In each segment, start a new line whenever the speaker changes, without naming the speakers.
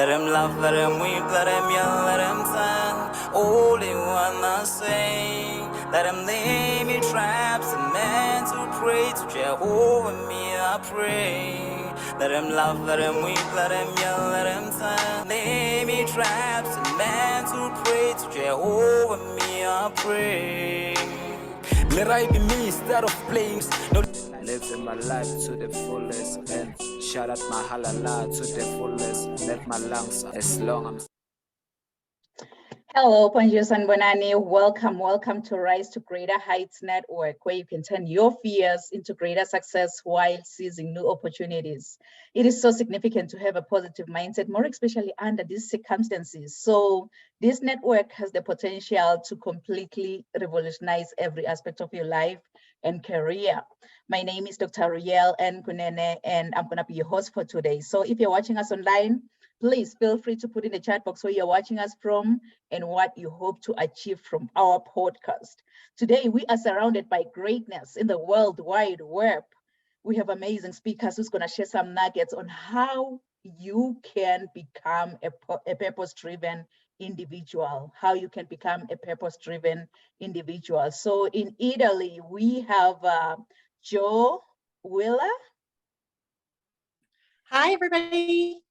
Let him laugh, let him weep, let him yell, let him sing. All they wanna say. Let him lay me traps and men to pray to Jehovah me I pray. Let him laugh, let him weep, let him yell, let him sing. Lay me traps and men to pray to Jehovah me I pray. Let I be me instead of flames. No.
Living my life to the fullest and shout out my halala to the fullest. Let my lungs as long I'm.
Hello, Panjus and Bonani. Welcome to Rise to Greater Heights Network, where you can turn your fears into greater success while seizing new opportunities. It is so significant to have a positive mindset, more especially under these circumstances. So this network has the potential to completely revolutionize every aspect of your life and career. My name is Dr. Riel N. Kunene, and I'm going to be your host for today. So if you're watching us online, please feel free to put in the chat box where you're watching us from and what you hope to achieve from our podcast. Today, we are surrounded by greatness in the World Wide Web. We have amazing speakers who's going to share some nuggets on how you can become a purpose-driven individual, how you can become a purpose-driven individual. So in Italy, we have Joe Wheeler.
Hi, everybody.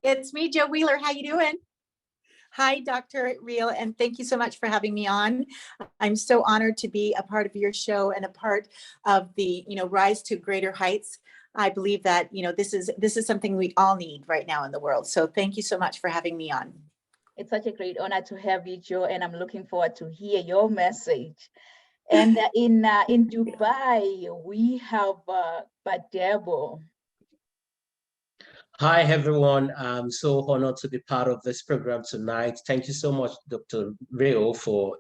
It's me, Joe Wheeler. How you doing? Hi, Dr. Riel, and thank you so much for having me on. I'm so honored to be a part of your show and a part of the, Rise to Greater Heights. I believe that, this is something we all need right now in the world. So thank you so much for having me on.
It's such a great honor to have you, Joe, and I'm looking forward to hear your message. And in Dubai, we have Badebo.
Hi, everyone. I'm so honored to be part of this program tonight. Thank you so much, Dr. Rio, for,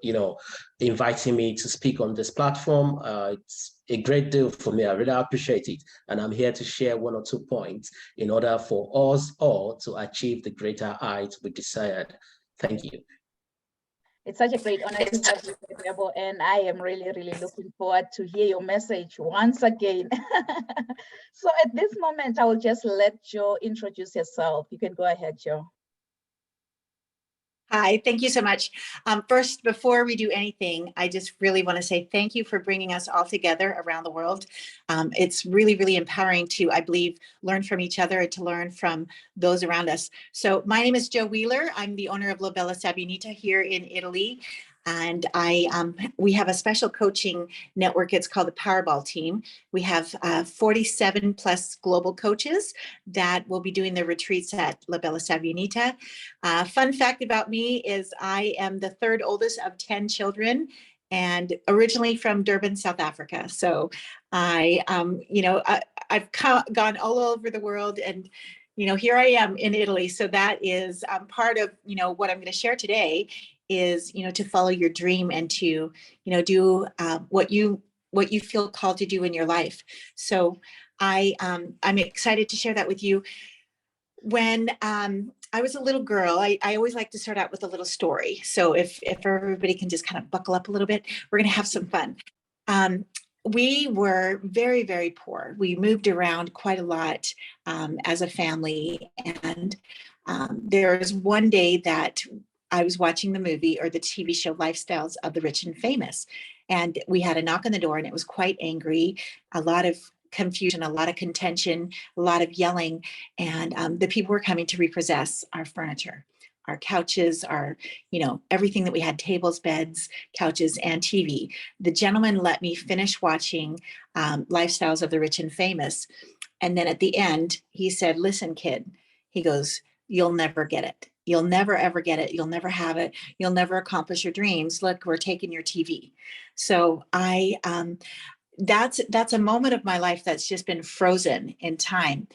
inviting me to speak on this platform. It's a great deal for me. I really appreciate it. And I'm here to share one or 2 points in order for us all to achieve the greater heights we desired. Thank you.
It's such a great honor to have you, Badebo, and I am really, really looking forward to hear your message once again. So at this moment, I will just let Joe introduce herself. You can go ahead, Joe.
Hi, thank you so much. First, before we do anything, I just really want to say thank you for bringing us all together around the world. It's really, really empowering to, I believe, learn from each other and to learn from those around us. So my name is Joe Wheeler. I'm the owner of La Bella Sabbionita here in Italy. And we have a special coaching network. It's called the Powerball Team. We have 47 plus global coaches that will be doing their retreats at La Bella Sabbionita. Fun fact about me is I am the third oldest of 10 children and originally from Durban, South Africa. So I've gone all over the world and here I am in Italy. So that is part of, what I'm going to share today is, to follow your dream and to, do what you feel called to do in your life. So I'm excited to share that with you. When I was a little girl, I always like to start out with a little story. So if everybody can just kind of buckle up a little bit, we're going to have some fun. We were very, very poor. We moved around quite a lot as a family. And there was one day that I was watching the movie or the TV show Lifestyles of the Rich and Famous. And we had a knock on the door and it was quite angry, a lot of confusion, a lot of contention, a lot of yelling. And the people were coming to repossess our furniture, our couches, our, everything that we had, tables, beds, couches, and TV. The gentleman let me finish watching Lifestyles of the Rich and Famous. And then at the end, he said, listen, kid, he goes, you'll never get it. You'll never, ever get it. You'll never have it. You'll never accomplish your dreams. Look, we're taking your TV. So that's a moment of my life that's just been frozen in time.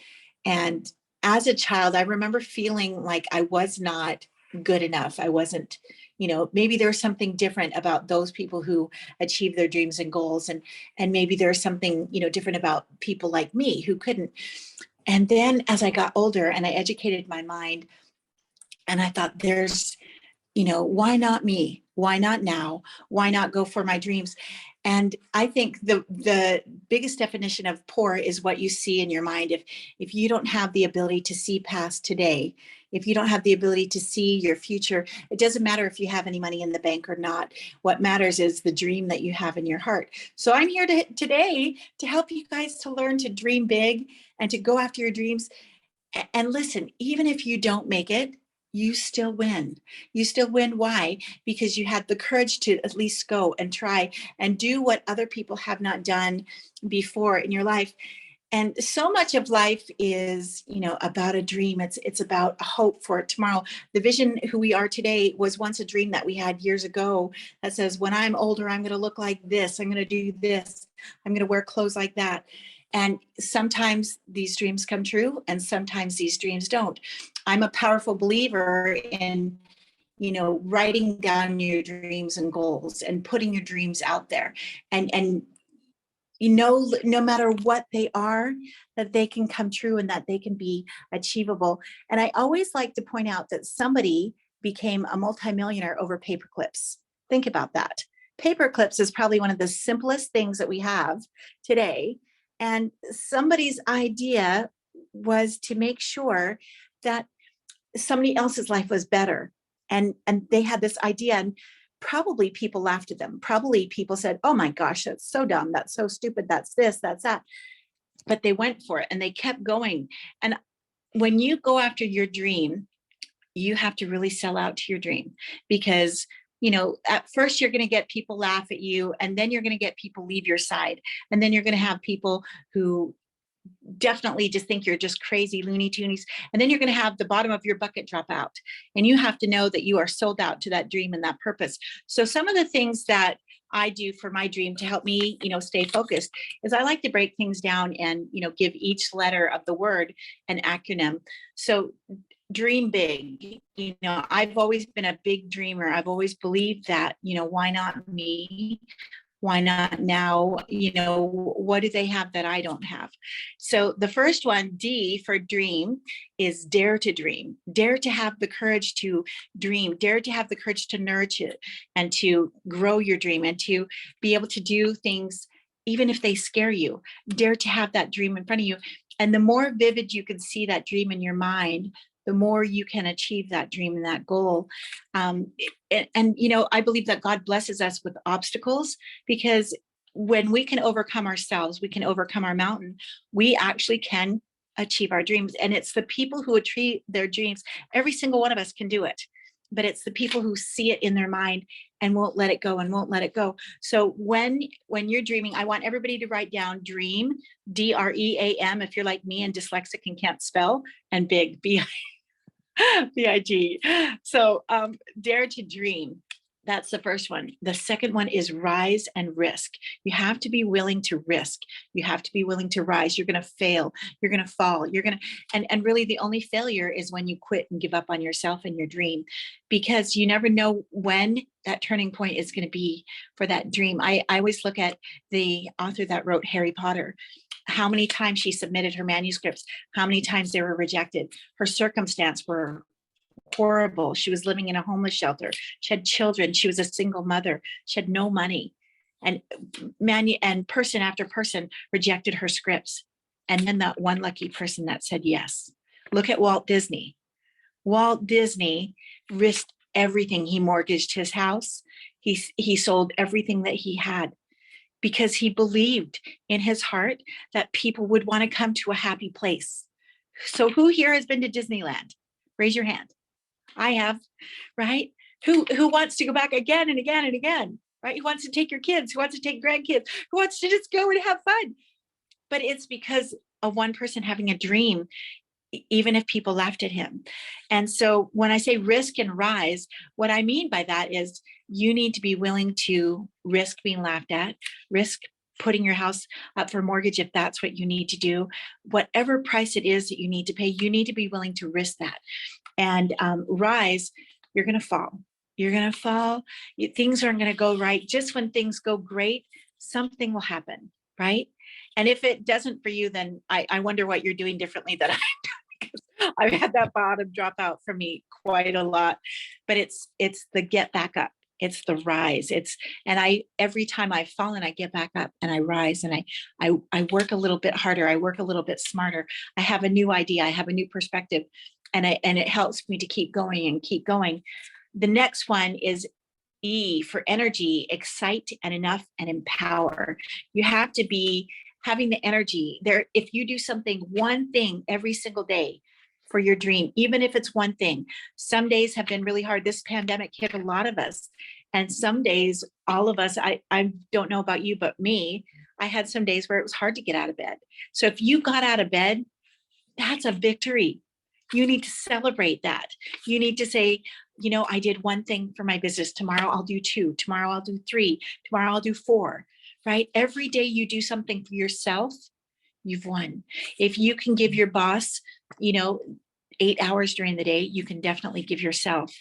And as a child, I remember feeling like I was not good enough. I wasn't, maybe there's something different about those people who achieve their dreams and goals. And maybe there's something, different about people like me who couldn't. And then as I got older and I educated my mind, and I thought there's, why not me? Why not now? Why not go for my dreams? And I think the biggest definition of poor is what you see in your mind. If you don't have the ability to see past today, if you don't have the ability to see your future, it doesn't matter if you have any money in the bank or not. What matters is the dream that you have in your heart. So I'm here today to help you guys to learn to dream big and to go after your dreams. And listen, even if you don't make it, you still win. You still win. Why? Because you had the courage to at least go and try and do what other people have not done before in your life. And so much of life is, about a dream. It's about a hope for tomorrow. The vision who we are today was once a dream that we had years ago that says, when I'm older, I'm going to look like this. I'm going to do this. I'm going to wear clothes like that. And sometimes these dreams come true and sometimes these dreams don't. I'm a powerful believer in, writing down your dreams and goals and putting your dreams out there. And no matter what they are, that they can come true and that they can be achievable. And I always like to point out that somebody became a multimillionaire over paper clips. Think about that. Paper clips is probably one of the simplest things that we have today. And somebody's idea was to make sure that somebody else's life was better. And they had this idea, and probably people laughed at them. Probably people said, oh my gosh, that's so dumb. That's so stupid. That's this, that's that. But they went for it and they kept going. And when you go after your dream, you have to really sell out to your dream, because at first you're going to get people laugh at you, and then you're going to get people leave your side. And then you're going to have people who definitely just think you're just crazy Looney Tunes. And then you're going to have the bottom of your bucket drop out. And you have to know that you are sold out to that dream and that purpose. So some of the things that I do for my dream to help me, stay focused is I like to break things down and, give each letter of the word an acronym. So dream big. I've always been a big dreamer. I've always believed that, why not me? Why not now? What do they have that I don't have? So the first one, D for dream, is dare to dream. Dare to have the courage to dream. Dare to have the courage to nurture it and to grow your dream and to be able to do things even if they scare you. Dare to have that dream in front of you. And the more vivid you can see that dream in your mind, the more you can achieve that dream and that goal. And I believe that God blesses us with obstacles, because when we can overcome ourselves, we can overcome our mountain, we actually can achieve our dreams. And it's the people who achieve their dreams. Every single one of us can do it, but it's the people who see it in their mind and won't let it go and won't let it go. So when you're dreaming, I want everybody to write down dream, DREAM, if you're like me and dyslexic and can't spell, and big, BIG. So dare to dream. That's the first one. The second one is rise and risk. You have to be willing to risk. You have to be willing to rise. You're going to fail. You're going to fall. You're going to, and really the only failure is when you quit and give up on yourself and your dream, because you never know when that turning point is going to be for that dream. I always look at the author that wrote Harry Potter. How many times she submitted her manuscripts, how many times they were rejected. Her circumstance were horrible. She was living in a homeless shelter. She had children. She was a single mother. She had no money. And person after person rejected her scripts. And then that one lucky person that said yes. Look at Walt Disney. Walt Disney risked everything. He mortgaged his house. He sold everything that he had, because he believed in his heart that people would want to come to a happy place. So who here has been to Disneyland? Raise your hand. I have, right? Who wants to go back again and again and again, right? Who wants to take your kids? Who wants to take grandkids? Who wants to just go and have fun? But it's because of one person having a dream, even if people laughed at him. And so when I say risk and rise, what I mean by that is you need to be willing to risk being laughed at, risk putting your house up for mortgage if that's what you need to do. Whatever price it is that you need to pay, you need to be willing to risk that. And rise, you're going to fall. You're going to fall. Things aren't going to go right. Just when things go great, something will happen, right? And if it doesn't for you, then I wonder what you're doing differently than I've done, because I've had that bottom drop out for me quite a lot. But it's the get back up. It's the rise. Every time I've fallen, I get back up and I rise, and I work a little bit harder. I work a little bit smarter. I have a new idea. I have a new perspective. and it helps me to keep going and keep going. The next one is E for energy, excite and enough and empower. You have to be having the energy there. If you do something, one thing every single day for your dream, even if it's one thing. Some days have been really hard. This pandemic hit a lot of us. And some days, all of us, I don't know about you, but me, I had some days where it was hard to get out of bed. So if you got out of bed, that's a victory. You need to celebrate that. You need to say, you know, I did one thing for my business. Tomorrow I'll do 2. Tomorrow I'll do 3. Tomorrow I'll do 4, right? Every day you do something for yourself, you've won. If you can give your boss, you know, 8 hours during the day, you can definitely give yourself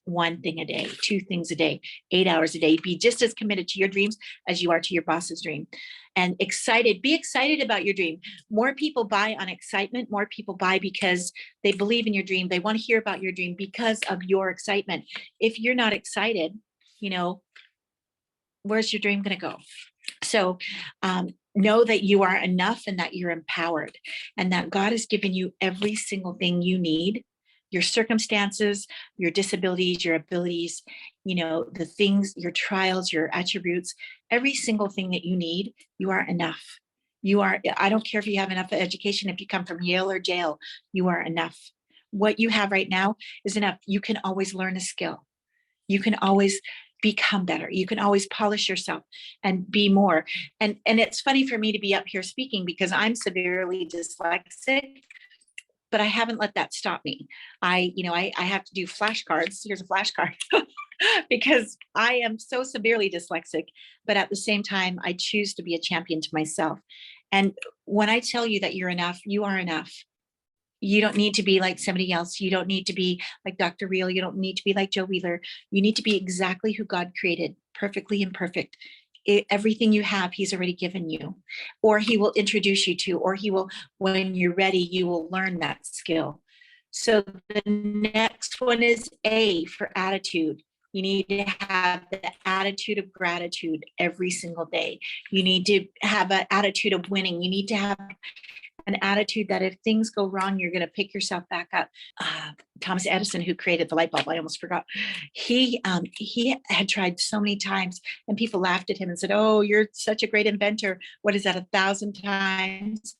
1 thing a day, 2 things a day, 8 hours a day. Be just as committed to your dreams as you are to your boss's dream. And be excited about your dream. More people buy on excitement. More people buy because they believe in your dream. They want to hear about your dream because of your excitement. If you're not excited, you know, where's your dream going to go? So know that you are enough and that you're empowered and that God has given you every single thing you need. Your circumstances, your disabilities, your abilities, you know, the things, your trials, your attributes, every single thing that you need, you are enough. I don't care if you have enough education, if you come from Yale or jail, you are enough. What you have right now is enough. You can always learn a skill. You can always become better. You can always polish yourself and be more. And it's funny for me to be up here speaking because I'm severely dyslexic, but I haven't let that stop me. I have to do flashcards. Here's a flashcard because I am so severely dyslexic, but at the same time, I choose to be a champion to myself. And when I tell you that you're enough, you are enough. You don't need to be like somebody else. You don't need to be like Dr. Reel. You don't need to be like Joe Wheeler. You need to be exactly who God created, perfectly imperfect. Everything you have, he's already given you, or he will introduce you to, or he will, when you're ready, you will learn that skill. So the next one is A for attitude. You need to have the attitude of gratitude every single day. You need to have an attitude of winning. You need to have an attitude that if things go wrong, you're going to pick yourself back up. Thomas Edison, who created the light bulb, I almost forgot. He had tried so many times, and people laughed at him and said, "Oh, you're such a great inventor. What is that, 1,000 times?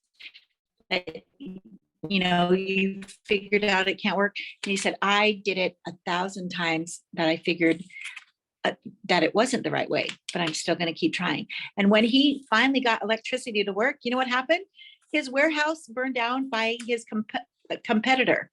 You know, you figured out it can't work." And he said, "I did it 1,000 times that I figured that it wasn't the right way, but I'm still going to keep trying." And when he finally got electricity to work, you know what happened? His warehouse burned down by his competitor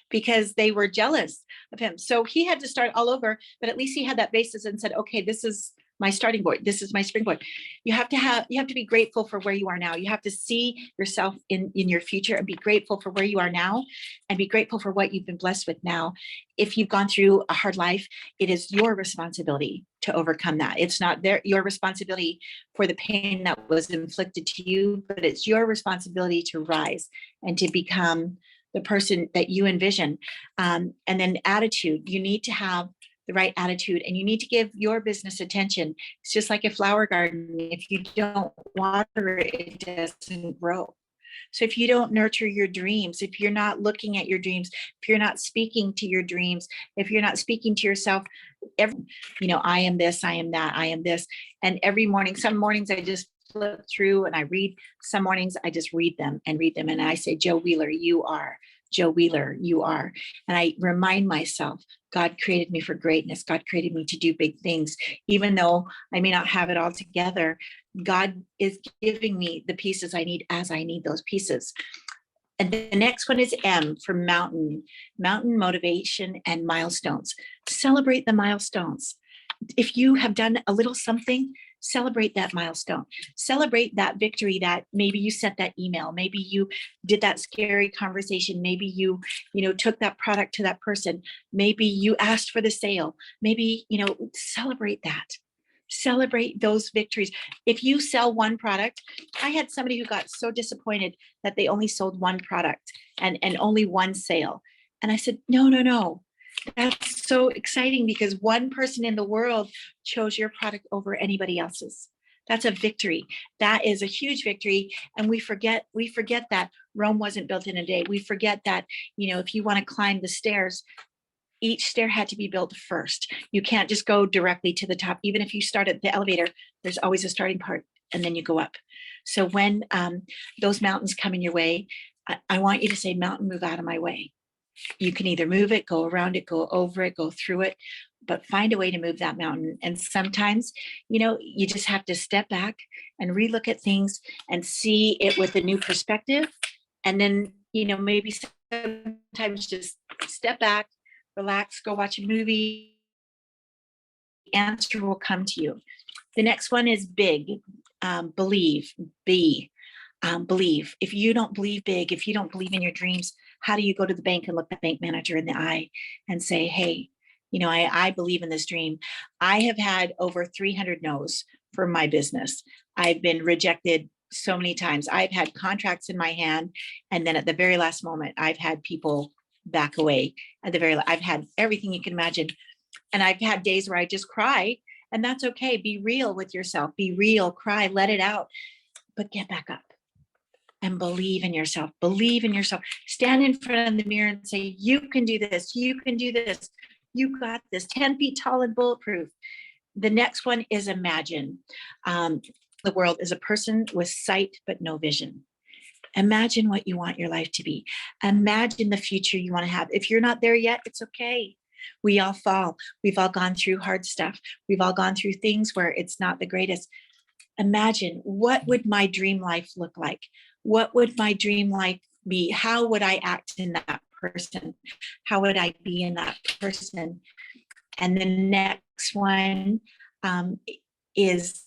because they were jealous of him. So he had to start all over, but at least he had that basis and said, okay, this is my starting board. This is my springboard. You have to be grateful for where you are now. You have to see yourself in your future and be grateful for where you are now and be grateful for what you've been blessed with now. If you've gone through a hard life, it is your responsibility to overcome that. It's not your responsibility for the pain that was inflicted to you, but it's your responsibility to rise and to become the person that you envision. And then attitude, you need to have the right attitude and you need to give your business attention. It's just like a flower garden. If you don't water it, it doesn't grow. So if you don't nurture your dreams, if you're not looking at your dreams, if you're not speaking to your dreams, if you're not speaking to yourself, I am this, I am that, I am this. And every morning, some mornings I just flip through and I read, some mornings I just read them. And I say, Joe Wheeler, you are. Joe Wheeler, you are. And I remind myself, God created me for greatness. God created me to do big things. Even though I may not have it all together, God is giving me the pieces I need as I need those pieces. And the next one is M for mountain motivation and milestones. Celebrate the milestones. If you have done a little something, celebrate that milestone. Celebrate that victory that maybe you sent that email, maybe you did that scary conversation, maybe you took that product to that person, maybe you asked for the sale, maybe, celebrate that. Celebrate those victories. If you sell one product, I had somebody who got so disappointed that they only sold one product and only one sale. And I said, no. That's so exciting because one person in the world chose your product over anybody else's. That's a victory. That is a huge victory. And we forget that Rome wasn't built in a day. We forget that, you know, if you want to climb the stairs, each stair had to be built first. You can't just go directly to the top. Even if you start at the elevator, there's always a starting part and then you go up. So when those mountains come in your way, I want you to say, mountain, move out of my way. You can either move it, go around it, go over it, go through it, but find a way to move that mountain. And sometimes, you know, you just have to step back and relook at things and see it with a new perspective. And then, you know, maybe sometimes just step back, relax, go watch a movie. The answer will come to you. The next one is big. Believe. Believe. If you don't believe big, if you don't believe in your dreams, how do you go to the bank and look the bank manager in the eye and say, hey, you know, I believe in this dream. I have had over 300 no's for my business. I've been rejected so many times. I've had contracts in my hand, and then at the very last moment, I've had people back away. I've had everything you can imagine. And I've had days where I just cry, and that's okay. Be real with yourself. Be real, cry, let it out, but get back up and believe in yourself. Believe in yourself. Stand in front of the mirror and say, you can do this. You can do this. You got this. 10 feet tall and bulletproof. The next one is imagine. The world is a person with sight but no vision. Imagine what you want your life to be. Imagine the future you want to have. If you're not there yet, it's okay. We all fall. We've all gone through hard stuff. We've all gone through things where it's not the greatest. Imagine, what would my dream life look like? What would my dream life be? How would I act in that person? How would I be in that person? And the next one is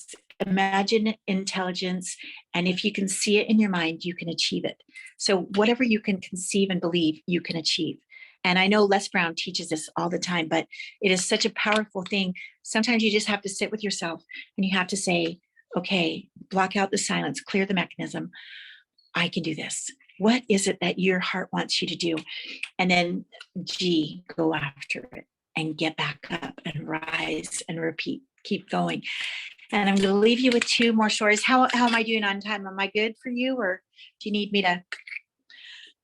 imagine intelligence. And if you can see it in your mind, you can achieve it. So whatever you can conceive and believe, you can achieve. And I know Les Brown teaches this all the time, but it is such a powerful thing. Sometimes you just have to sit with yourself and you have to say, okay, block out the silence, clear the mechanism. I can do this. What is it that your heart wants you to do? And then G, go after it and get back up and rise and repeat, keep going. And I'm going to leave you with two more stories. How am I doing on time? Am I good for you, or do you need me to?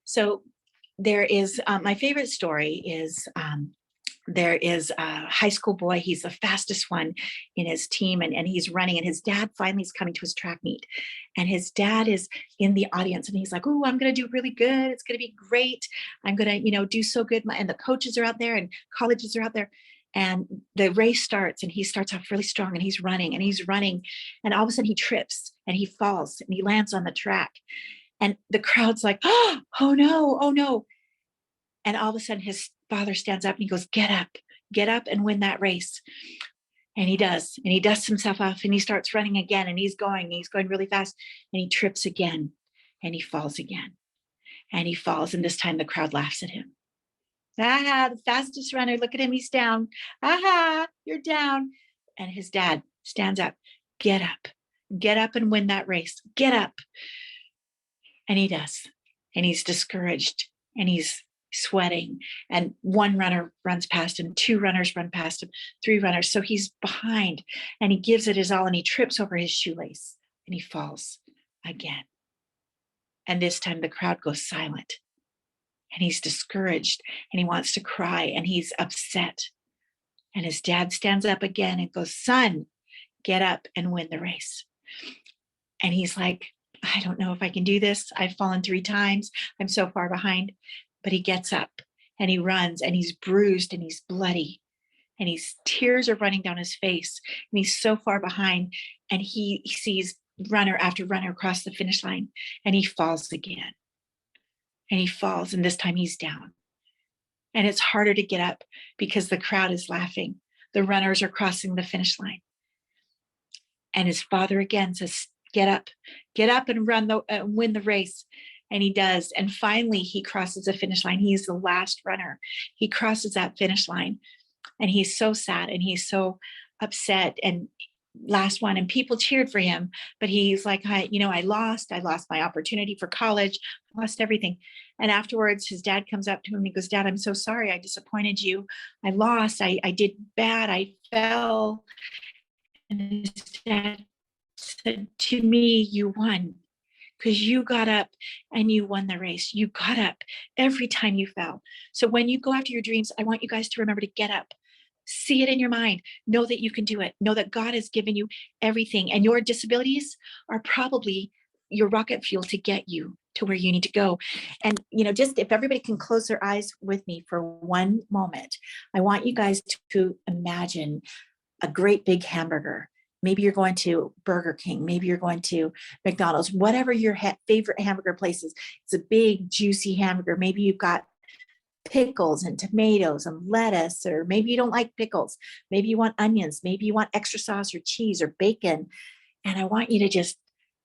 So there is, my favorite story is, there is a high school boy. He's the fastest one in his team, and he's running, and his dad finally is coming to his track meet, and his dad is in the audience, and he's like, oh, I'm going to do really good. It's going to be great. I'm going to, you know, do so good. And the coaches are out there and colleges are out there. And the race starts, and he starts off really strong, and he's running, and all of a sudden he trips and he falls and he lands on the track, and the crowd's like, oh no. And all of a sudden his father stands up and he goes, get up and win that race. And he does, and he dusts himself off, and he starts running again, and he's going really fast, and he trips again, and he falls again, and he falls. And this time the crowd laughs at him. The fastest runner, look at him, he's down. You're down. And his dad stands up, get up and win that race, get up. And he does, and he's discouraged, and he's sweating, and one runner runs past him, two runners run past him, three runners. So he's behind, and he gives it his all, and he trips over his shoelace, and he falls again. And this time the crowd goes silent, and he's discouraged, and he wants to cry, and he's upset. And his dad stands up again and goes, son, get up and win the race. And he's like, I don't know if I can do this. I've fallen 3 times. I'm so far behind. But he gets up and he runs, and he's bruised and he's bloody, and tears are running down his face, and he's so far behind, and he sees runner after runner across the finish line, and he falls again, and he falls, and this time he's down. And it's harder to get up because the crowd is laughing. The runners are crossing the finish line. And his father again says, get up and win the race. And he does. And finally, he crosses the finish line. He's the last runner. He crosses that finish line, and he's so sad, and he's so upset, and last one, and people cheered for him. But he's like, I lost my opportunity for college, lost everything. And afterwards, his dad comes up to him and he goes, Dad, I'm so sorry. I disappointed you. I lost. I did bad. I fell. And his dad said to me, you won. because you got up and you won the race. You got up every time you fell. So when you go after your dreams, I want you guys to remember to get up. See it in your mind. Know that you can do it. Know that God has given you everything, and your disabilities are probably your rocket fuel to get you to where you need to go. And, just if everybody can close their eyes with me for one moment, I want you guys to imagine a great big hamburger. Maybe you're going to Burger King. Maybe you're going to McDonald's, whatever your favorite hamburger place is. It's a big, juicy hamburger. Maybe you've got pickles and tomatoes and lettuce, or maybe you don't like pickles. Maybe you want onions. Maybe you want extra sauce or cheese or bacon. And I want you to just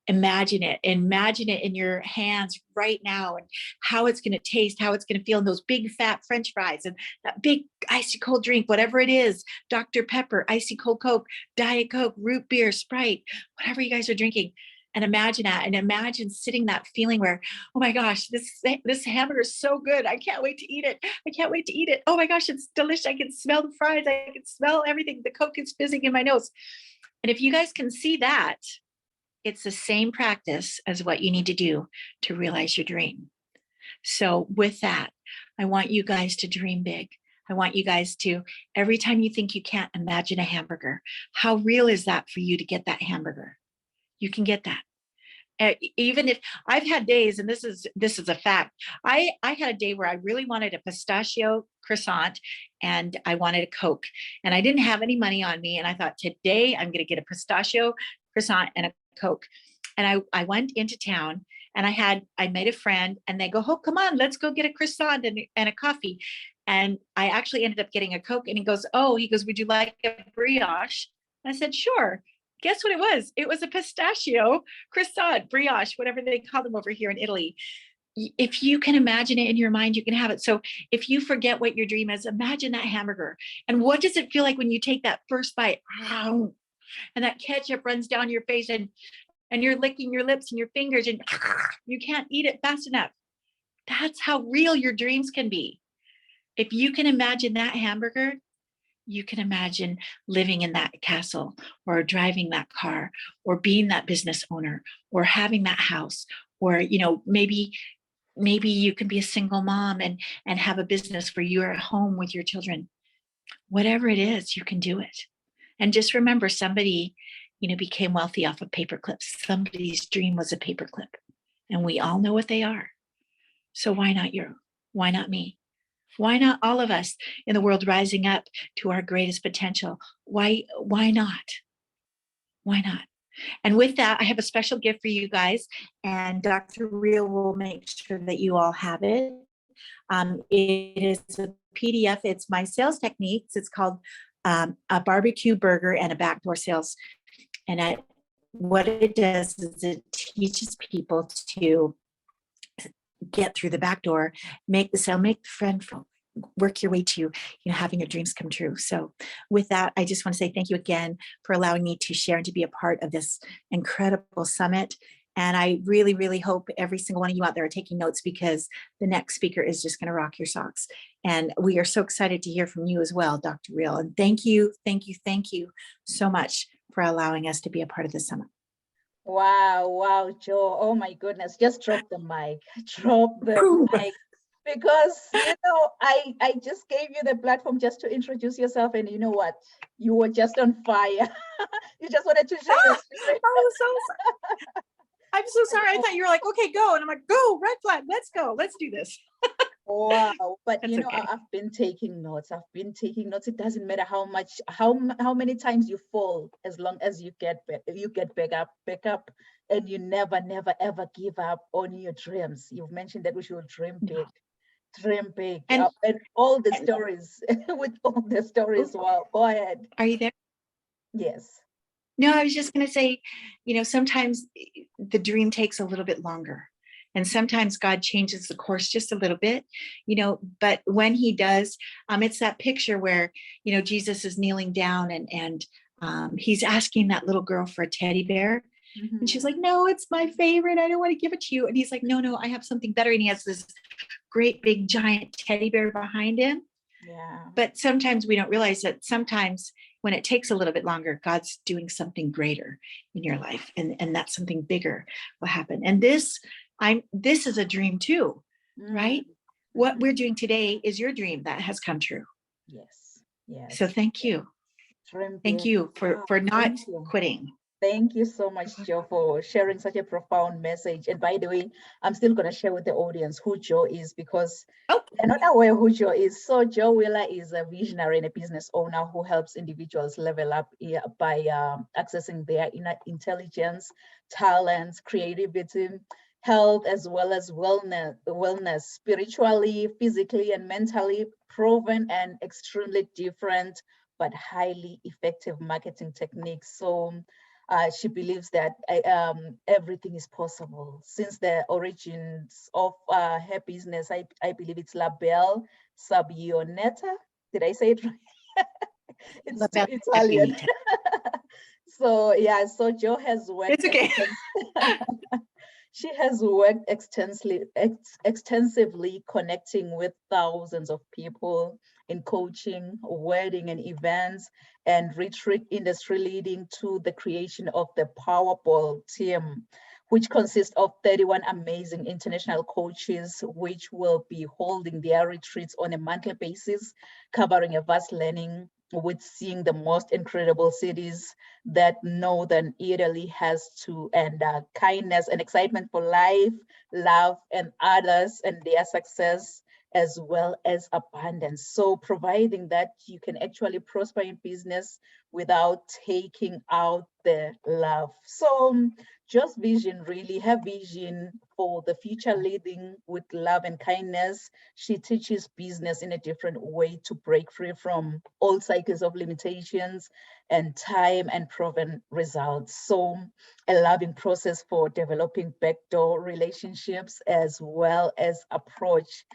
imagine it in your hands right now, and how it's going to taste, how it's going to feel, in those big fat French fries and that big icy cold drink, whatever it is, Dr. Pepper, icy cold Coke, Diet Coke, root beer, Sprite, whatever you guys are drinking. And imagine that, and imagine sitting that feeling where, oh my gosh, this hamburger is so good. I can't wait to eat it. I can't wait to eat it. Oh my gosh, it's delicious. I can smell the fries. I can smell everything. The Coke is fizzing in my nose. And if you guys can see that, it's the same practice as what you need to do to realize your dream. So with that, I want you guys to dream big. I want you guys to, every time you think you can't, imagine a hamburger. How real is that for you to get that hamburger? You can get that. Even if I've had days, and this is a fact, I had a day where I really wanted a pistachio croissant and I wanted a Coke, and I didn't have any money on me. And I thought, today I'm going to get a pistachio croissant and a Coke. And I went into town, and I made a friend, and they go, oh, come on, let's go get a croissant and a coffee. And I actually ended up getting a Coke, and he goes, would you like a brioche? And I said, sure. Guess what it was? It was a pistachio croissant, brioche, whatever they call them over here in Italy. If you can imagine it in your mind, you can have it. So if you forget what your dream is, imagine that hamburger. And what does it feel like when you take that first bite? And that ketchup runs down your face, and you're licking your lips and your fingers, and you can't eat it fast enough. That's how real your dreams can be. If you can imagine that hamburger, you can imagine living in that castle, or driving that car, or being that business owner, or having that house, or, maybe you can be a single mom and have a business where you're at home with your children. Whatever it is, you can do it. And just remember, somebody, became wealthy off of paper clips. Somebody's dream was a paperclip, and we all know what they are. So why not you? Why not me? Why not all of us in the world rising up to our greatest potential? Why not? Why not? And with that, I have a special gift for you guys, and Dr. Real will make sure that you all have it. It is a PDF. It's my sales techniques. It's called a barbecue burger and a backdoor sales. And what it does is it teaches people to get through the back door, make the sale, make the friend, work your way to, having your dreams come true. So with that, I just want to say thank you again for allowing me to share and to be a part of this incredible summit. And I really, really hope every single one of you out there are taking notes, because the next speaker is just going to rock your socks. And we are so excited to hear from you as well, Dr. Real. And thank you so much for allowing us to be a part of this summit.
Wow, Joe. Oh my goodness. Just drop the mic. Drop the mic. Because, I just gave you the platform just to introduce yourself, and you know what? You were just on fire. You just wanted to share your story.
I'm so sorry. I thought you were like, okay, go. And I'm like, go, red flag, let's go. Let's do this.
Wow. But
That's okay.
I've been taking notes. It doesn't matter how many times you fall, as long as you get back up, and you never, ever give up on your dreams. You've mentioned that we should dream big. Dream big. And all the stories, with all the stories. Wow. Go ahead.
Are you there?
Yes.
No, I was just going to say, sometimes the dream takes a little bit longer, and sometimes God changes the course just a little bit, but when he does, it's that picture where, Jesus is kneeling down and he's asking that little girl for a teddy bear. Mm-hmm. And she's like, no, it's my favorite. I don't want to give it to you. And he's like, no, I have something better. And he has this great big giant teddy bear behind him.
Yeah.
But sometimes we don't realize that sometimes when it takes a little bit longer, God's doing something greater in your life, and that something bigger will happen. And this is a dream too, right? What we're doing today is your dream that has come true.
Yes. Yes.
So thank you. Thank you for not quitting.
Thank you so much, Joe, for sharing such a profound message. And by the way, I'm still going to share with the audience who Joe is, because they're not aware who Joe is. So Joe Wheeler is a visionary and a business owner who helps individuals level up by accessing their inner intelligence, talents, creativity, health, as well as wellness, spiritually, physically, and mentally. Proven and extremely different but highly effective marketing techniques. So she believes that everything is possible. Since the origins of her business, I believe it's La Belle Sabionetta. Did I say it right? It's
La Belle
Italian. So yeah, so Joe has worked.
It's okay.
She has worked extensively connecting with thousands of people in coaching, wedding and events, and retreat industry, leading to the creation of the Powerball team, which consists of 31 amazing international coaches, which will be holding their retreats on a monthly basis, covering a vast learning with seeing the most incredible cities that Northern Italy has to, and kindness and excitement for life, love, and others and their success, as well as abundance. So providing that you can actually prosper in business without taking out the love. So just vision, really, her vision for the future, leading with love and kindness. She teaches business in a different way to break free from old cycles of limitations and time and proven results. So a loving process for developing backdoor relationships, as well as approach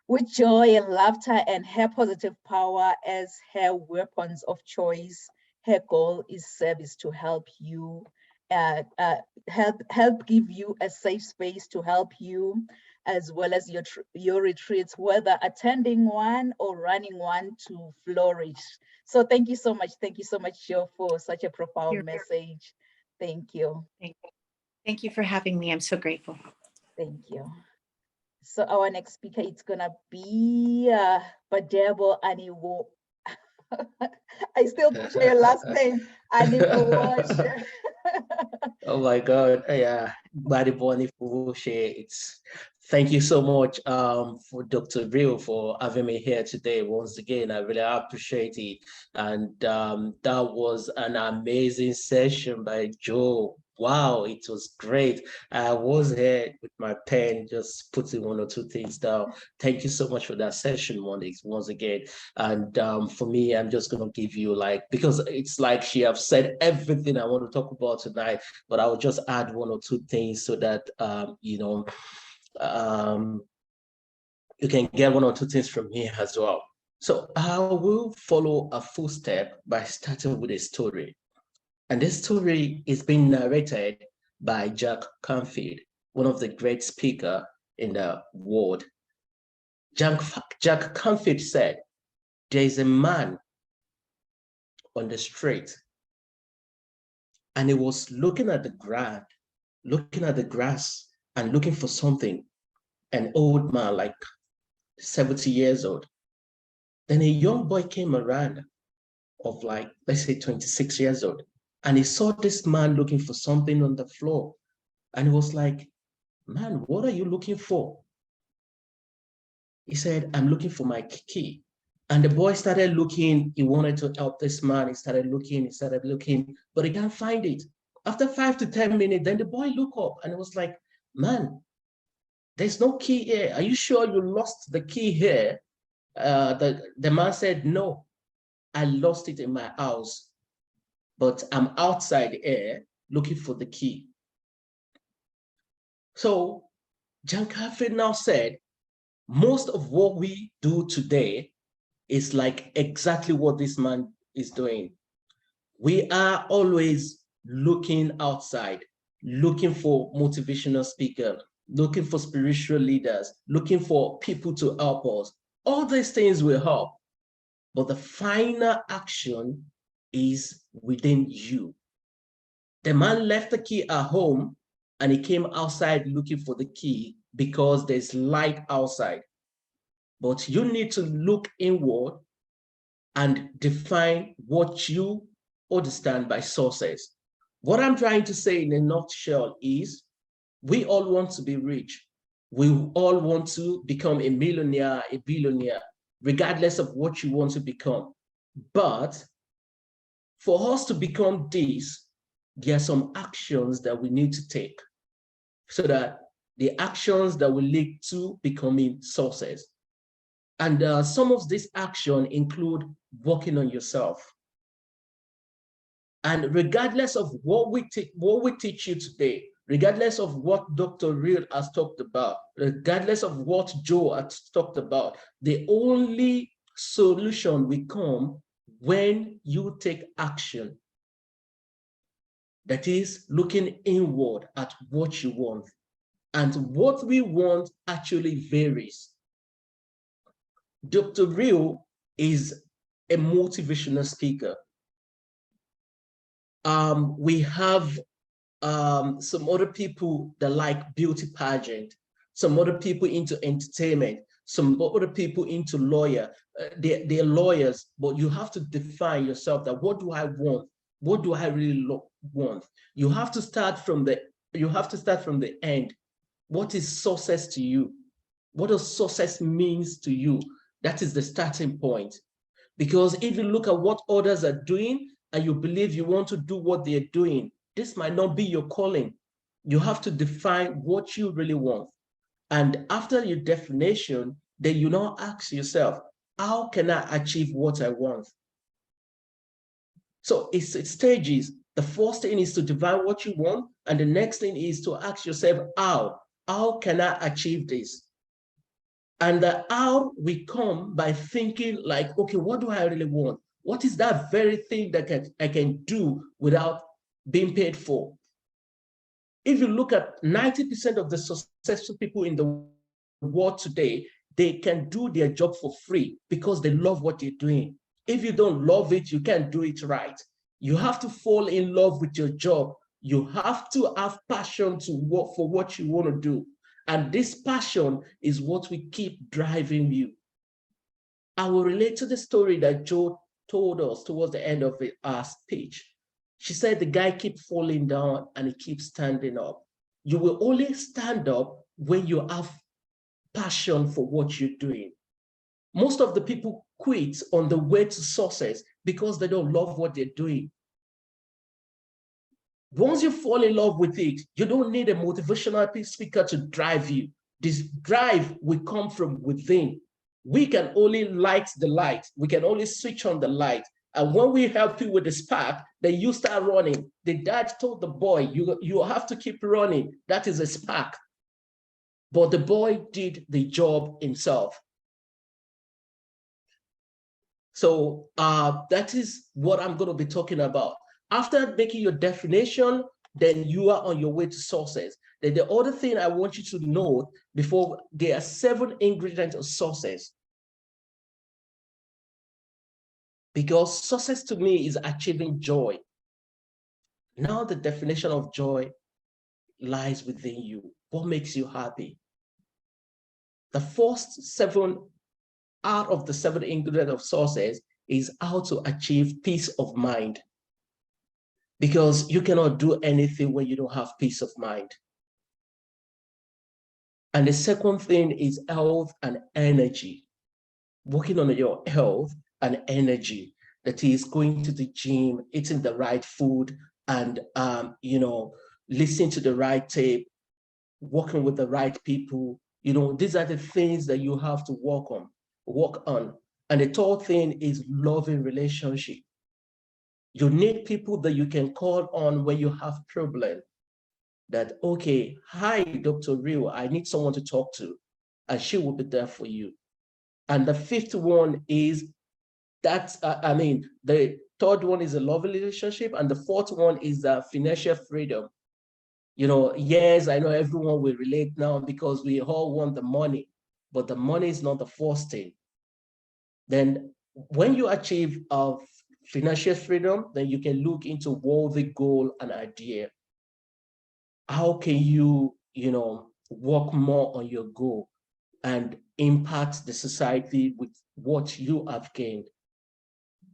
with joy and laughter and her positive power as her weapons of choice. Her goal is service to help you, help give you a safe space to help you, as well as your retreats, whether attending one or running one, to flourish. So thank you so much. Thank you so much, Joe, for such a profound message. Thank you.
Thank you for having me. I'm so grateful.
Thank you. So our next speaker, it's gonna be Badebo Aniwo. I still butcher your last name, Aniwo.
Oh my God, yeah, Badebo Aniwo. It's thank you so much for Dr. Rio for having me here today. Once again, I really appreciate it. And that was an amazing session by Joe. Wow, it was great. I was here with my pen, just putting one or two things down. Thank you so much for that session, once again. And for me, I'm just going to give you because it's like she have said everything I want to talk about tonight, but I will just add one or two things so that, you can get one or two things from me as well. So I will follow a full step by starting with a story. And this story is being narrated by Jack Canfield, one of the great speakers in the world. Jack Canfield said, there is a man on the street, and he was looking at the ground, looking at the grass, and looking for something. An old man, like 70 years old. Then a young boy came around of let's say 26 years old. And he saw this man looking for something on the floor. And he was like, man, what are you looking for? He said, I'm looking for my key. And the boy started looking. He wanted to help this man. He started looking, but he can't find it. After 5 to 10 minutes, then the boy looked up and it was like, man, there's no key here. Are you sure you lost the key here? The man said, no, I lost it in my house, but I'm outside here looking for the key. So Jack Canfield now said, most of what we do today is like exactly what this man is doing. We are always looking outside, looking for motivational speakers, looking for spiritual leaders, looking for people to help us. All these things will help. but the final action is within you. The man left the key at home and he came outside looking for the key because there's light outside. But you need to look inward and define what you understand by success. What I'm trying to say in a nutshell is we all want to be rich. We all want to become a millionaire, a billionaire, regardless of what you want to become. But for us to become this, there are some actions that we need to take so that the actions that will lead to becoming success. And some of these actions include working on yourself. And regardless of what we teach you today, regardless of what Dr. Real has talked about, regardless of what Joe has talked about, the only solution will come when you take action. That is looking inward at what you want. And what we want actually varies. Dr. Real is a motivational speaker. We have some other people that like beauty pageant, some other people into entertainment, some other people into lawyer. They're lawyers, but you have to define yourself that what do I want? What do I really want? You have to start from the end. What is success to you? What does success means to you? That is the starting point. Because if you look at what others are doing and you believe you want to do what they're doing, this might not be your calling. You have to define what you really want. And after your definition, then you now ask yourself, how can I achieve what I want? So it's stages. The first thing is to define what you want. And the next thing is to ask yourself, how can I achieve this? And the how we come by thinking like, okay, what do I really want? What is that very thing that I can do without being paid for? If you look at 90% of the successful people in the world today, they can do their job for free because they love what they're doing. If you don't love it, you can't do it right. You have to fall in love with your job. You have to have passion to work for what you want to do. And this passion is what will keep driving you. I will relate to the story that Joe told us towards the end of our speech. She said the guy keeps falling down and he keeps standing up. You will only stand up when you have passion for what you're doing. Most of the people quit on the way to success because they don't love what they're doing. Once you fall in love with it, you don't need a motivational speaker to drive you. This drive will come from within. We can only light the light. We can only switch on the light. And when we help you with the spark, then you start running. The dad told the boy, you have to keep running. That is a spark. But the boy did the job himself. So that is what I'm going to be talking about. After making your definition, then you are on your way to success. Then the other thing I want you to know before, there are 7 ingredients of success. Because success to me is achieving joy. Now the definition of joy lies within you. What makes you happy? The first 7 out of the 7 ingredients of success is how to achieve peace of mind. Because you cannot do anything when you don't have peace of mind. And the second thing is health and energy. Working on your health and energy. That is going to the gym, eating the right food, and listening to the right tape, working with the right people. These are the things that you have to work on. And the third thing is loving relationship. You need people that you can call on when you have problem. That, okay, hi, Dr. Real, I need someone to talk to, and she will be there for you. And the 5th one is the 3rd one is a love relationship, and the 4th one is financial freedom. Yes, I know everyone will relate now because we all want the money, but the money is not the first thing. Then when you achieve financial freedom, then you can look into worthy goal and idea. How can you, work more on your goal and impact the society with what you have gained?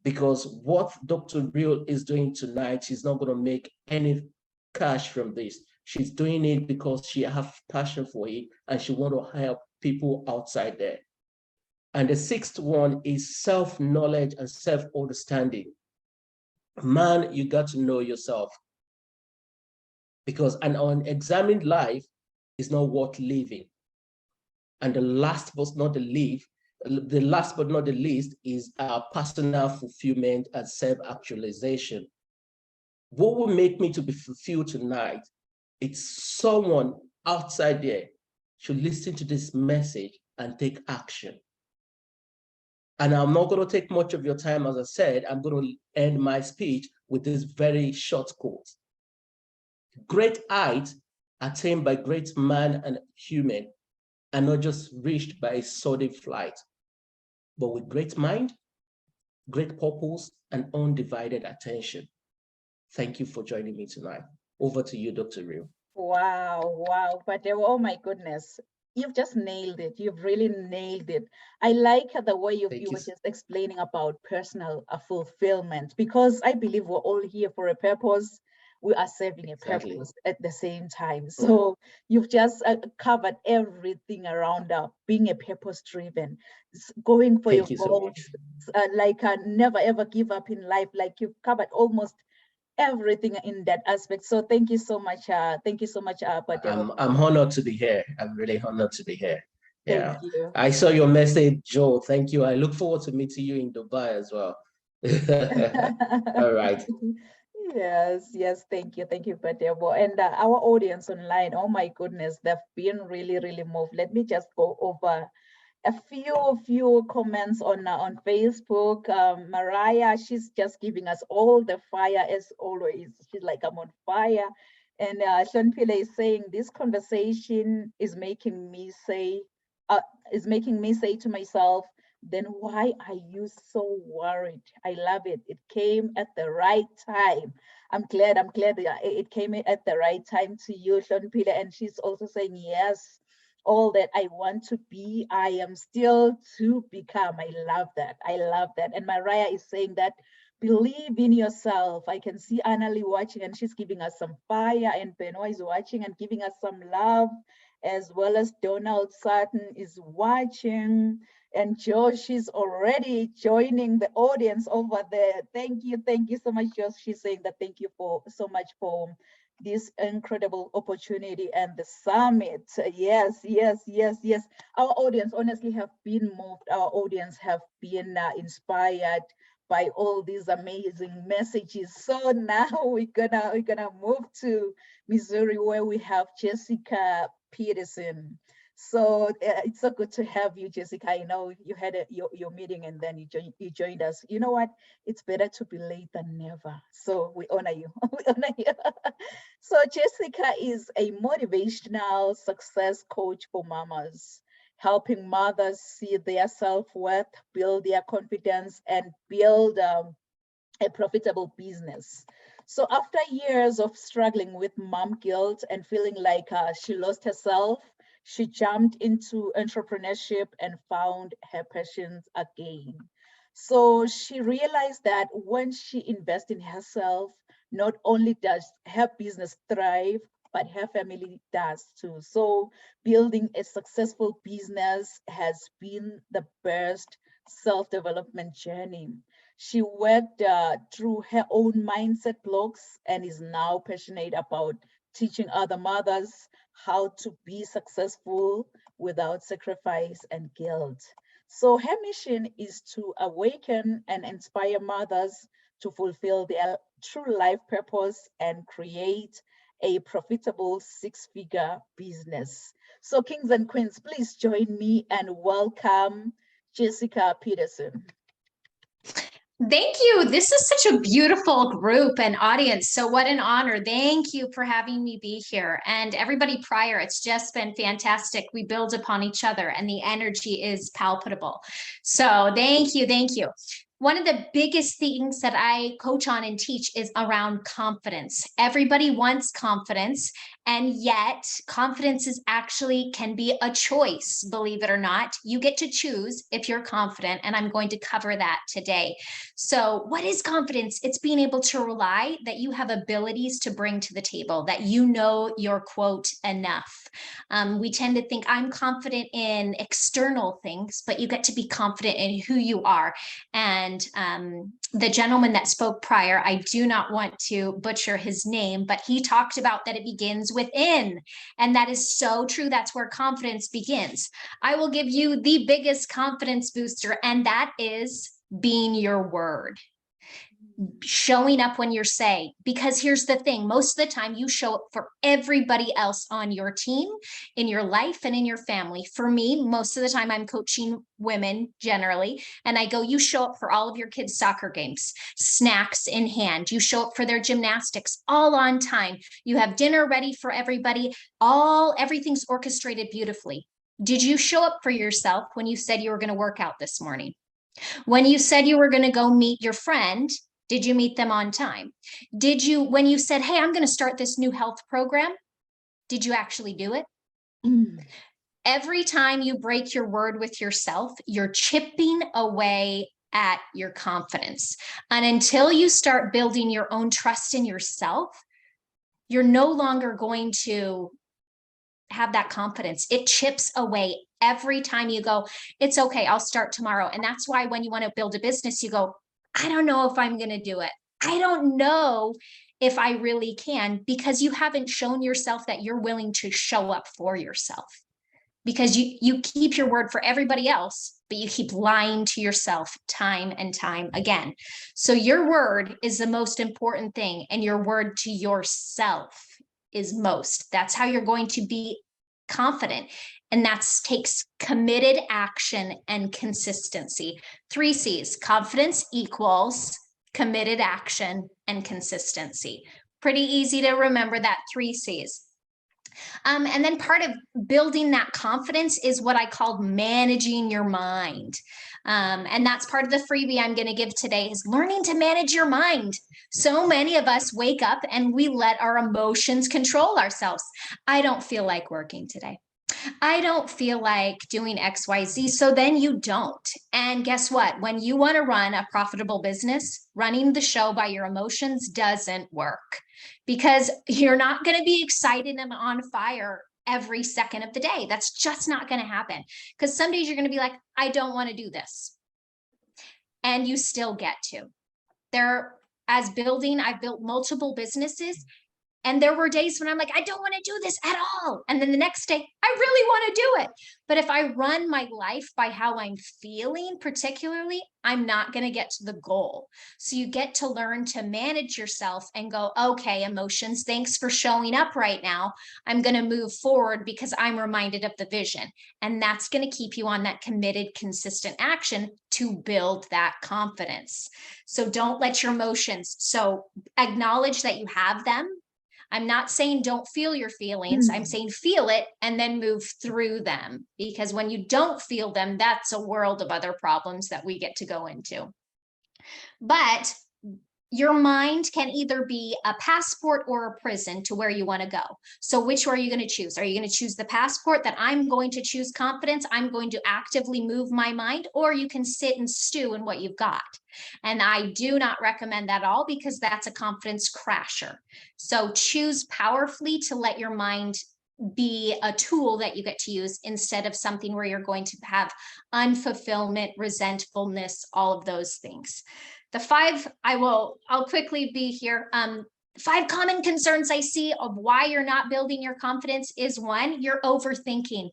Because what Dr. Real is doing tonight, she's not going to make any cash from this. She's doing it because she has passion for it and she want to help people outside there. And the sixth one is self-knowledge and self-understanding. Man, you got to know yourself, because an unexamined life is not worth living. And the last but not the least is our personal fulfillment and self-actualization. What will make me to be fulfilled tonight? It's someone outside there should listen to this message and take action. And I'm not going to take much of your time. As I said, I'm going to end my speech with this very short quote. Great heights attained by great man and human are not just reached by a sudden flight, but with great mind, great purpose, and undivided attention. Thank you for joining me tonight. Over to you, Dr. Real.
Wow. But oh my goodness, you've just nailed it. You've really nailed it. I like the way you were just explaining about personal fulfillment, because I believe we're all here for a purpose. We are serving a purpose at the same time. So you've just covered everything around being a purpose-driven, going for your goals, never ever give up in life. Like you've covered almost everything in that aspect. So thank you so much. But
I'm honored to be here. I'm really honored to be here. Yeah.
Thank you.
I saw your message, Joe. Thank you. I look forward to meeting you in Dubai as well. All right.
Yes. Thank you, Patebo. And our audience online, oh my goodness, they've been really moved. Let me just go over a few comments on Facebook. Mariah, she's just giving us all the fire as always. She's like, I'm on fire. And Shanpile is saying, this conversation is making me say to myself, then why are you so worried? I love it. It came at the right time. I'm glad it came at the right time to you, Shanpile. And she's also saying, yes, all that I want to be, I am still to become. I love that. And Mariah is saying that believe in yourself. I can see Annalie watching and she's giving us some fire, and Benoit is watching and giving us some love, as well as Donald Sutton is watching, and Josh is already joining the audience over there. Thank you so much, Josh. She's saying that thank you so much for this incredible opportunity and the summit. Yes. Our audience honestly have been moved. Our audience have been inspired by all these amazing messages. So now we're gonna move to Missouri, where we have Jessica Peterson. So it's so good to have you, Jessica. I know you had your meeting and then you joined us. You know what? It's better to be late than never. So we honor you. So Jessica is a motivational success coach for mamas, helping mothers see their self-worth, build their confidence, and build a profitable business. So after years of struggling with mom guilt and feeling like she lost herself, she jumped into entrepreneurship and found her passions again. So she realized that when she invests in herself, not only does her business thrive, but her family does too. So building a successful business has been the best self-development journey. She worked through her own mindset blocks and is now passionate about teaching other mothers how to be successful without sacrifice and guilt. So her mission is to awaken and inspire mothers to fulfill their true life purpose and create a profitable six-figure business. So kings and queens, please join me and welcome Jessica Peterson.
Thank you. This is such a beautiful group and audience. So what an honor. Thank you for having me be here. And everybody prior, it's just been fantastic. We build upon each other and the energy is palpable. So thank you. Thank you. One of the biggest things that I coach on and teach is around confidence. Everybody wants confidence, and yet confidence is actually can be a choice, believe it or not. You get to choose if you're confident, and I'm going to cover that today. So what is confidence? It's being able to rely that you have abilities to bring to the table, that you know your quote enough. We tend to think I'm confident in external things, but you get to be confident in who you are. And the gentleman that spoke prior, I do not want to butcher his name, but he talked about that it begins within. And that is so true. That's where confidence begins. I will give you the biggest confidence booster, and that is being your word. Showing up when you're saying, because here's the thing, most of the time you show up for everybody else on your team, in your life, and in your family. For me, most of the time I'm coaching women generally, and I go, you show up for all of your kids' soccer games, snacks in hand, you show up for their gymnastics all on time, you have dinner ready for everybody, everything's orchestrated beautifully. Did you show up for yourself when you said you were going to work out this morning? When you said you were going to go meet your friend, did you meet them on time? Did you, when you said, hey, I'm going to start this new health program, did you actually do it? Every time you break your word with yourself, you're chipping away at your confidence. And until you start building your own trust in yourself, you're no longer going to have that confidence. It chips away every time you go, it's okay, I'll start tomorrow. And that's why when you want to build a business, you go, I don't know if I'm going to do it. I don't know if I really can, because you haven't shown yourself that you're willing to show up for yourself. Because you keep your word for everybody else, but you keep lying to yourself time and time again. So your word is the most important thing, and your word to yourself is most. That's how you're going to be confident. And that takes committed action and consistency. 3 C's: confidence equals committed action and consistency. Pretty easy to remember that 3 C's. And then part of building that confidence is what I call managing your mind. And that's part of the freebie I'm going to give today, is learning to manage your mind. So many of us wake up and we let our emotions control ourselves. I don't feel like working today. I don't feel like doing XYZ. So then you don't. And guess what? When you want to run a profitable business, running the show by your emotions doesn't work, because you're not going to be excited and on fire every second of the day. That's just not going to happen, because some days you're going to be like, I don't want to do this. And you still get to. I've built multiple businesses. And there were days when I'm like, I don't want to do this at all. And then the next day, I really want to do it. But if I run my life by how I'm feeling, particularly, I'm not going to get to the goal. So you get to learn to manage yourself and go, okay, emotions, thanks for showing up right now. I'm going to move forward because I'm reminded of the vision. And that's going to keep you on that committed, consistent action to build that confidence. So don't let your emotions, so acknowledge that you have them. I'm not saying don't feel your feelings. I'm saying feel it and then move through them, because when you don't feel them, that's a world of other problems that we get to go into. But your mind can either be a passport or a prison to where you want to go. So which are you going to choose? Are you going to choose the passport, that I'm going to choose confidence, I'm going to actively move my mind, or you can sit and stew in what you've got? And I do not recommend that at all, because that's a confidence crasher. So choose powerfully to let your mind be a tool that you get to use, instead of something where you're going to have unfulfillment, resentfulness, all of those things. The 5, I'll quickly be here. 5 common concerns I see of why you're not building your confidence is 1, you're overthinking.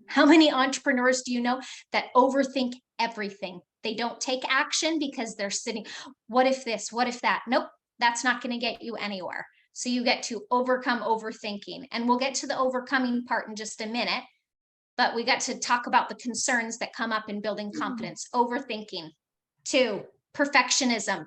How many entrepreneurs do you know that overthink everything? They don't take action because they're sitting, what if this, what if that? Nope, that's not going to get you anywhere. So you get to overcome overthinking. And we'll get to the overcoming part in just a minute, but we got to talk about the concerns that come up in building confidence. Overthinking. 2, Perfectionism.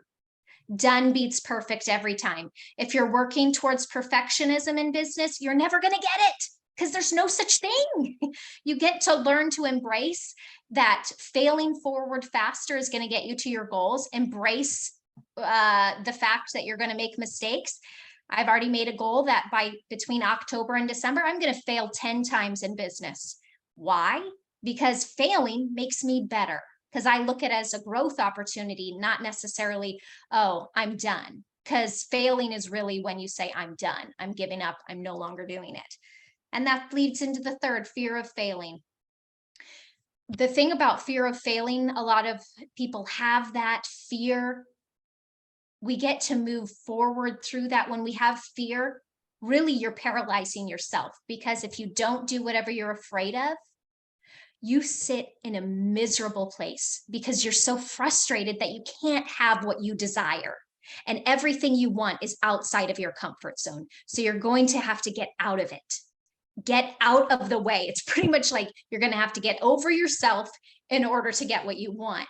Done beats perfect every time. If you're working towards perfectionism in business, you're never going to get it because there's no such thing. You get to learn to embrace that failing forward faster is going to get you to your goals. Embrace the fact that you're going to make mistakes. I've already made a goal that by between October and December, I'm going to fail 10 times in business. Why? Because failing makes me better. Because I look at it as a growth opportunity, not necessarily, oh, I'm done. Because failing is really when you say, I'm done, I'm giving up, I'm no longer doing it. And that leads into the third, fear of failing. The thing about fear of failing, a lot of people have that fear. We get to move forward through that. When we have fear, really you're paralyzing yourself, because if you don't do whatever you're afraid of, you sit in a miserable place because you're so frustrated that you can't have what you desire. And everything you want is outside of your comfort zone. So you're going to have to get out of it. Get out of the way. It's pretty much like you're going to have to get over yourself in order to get what you want.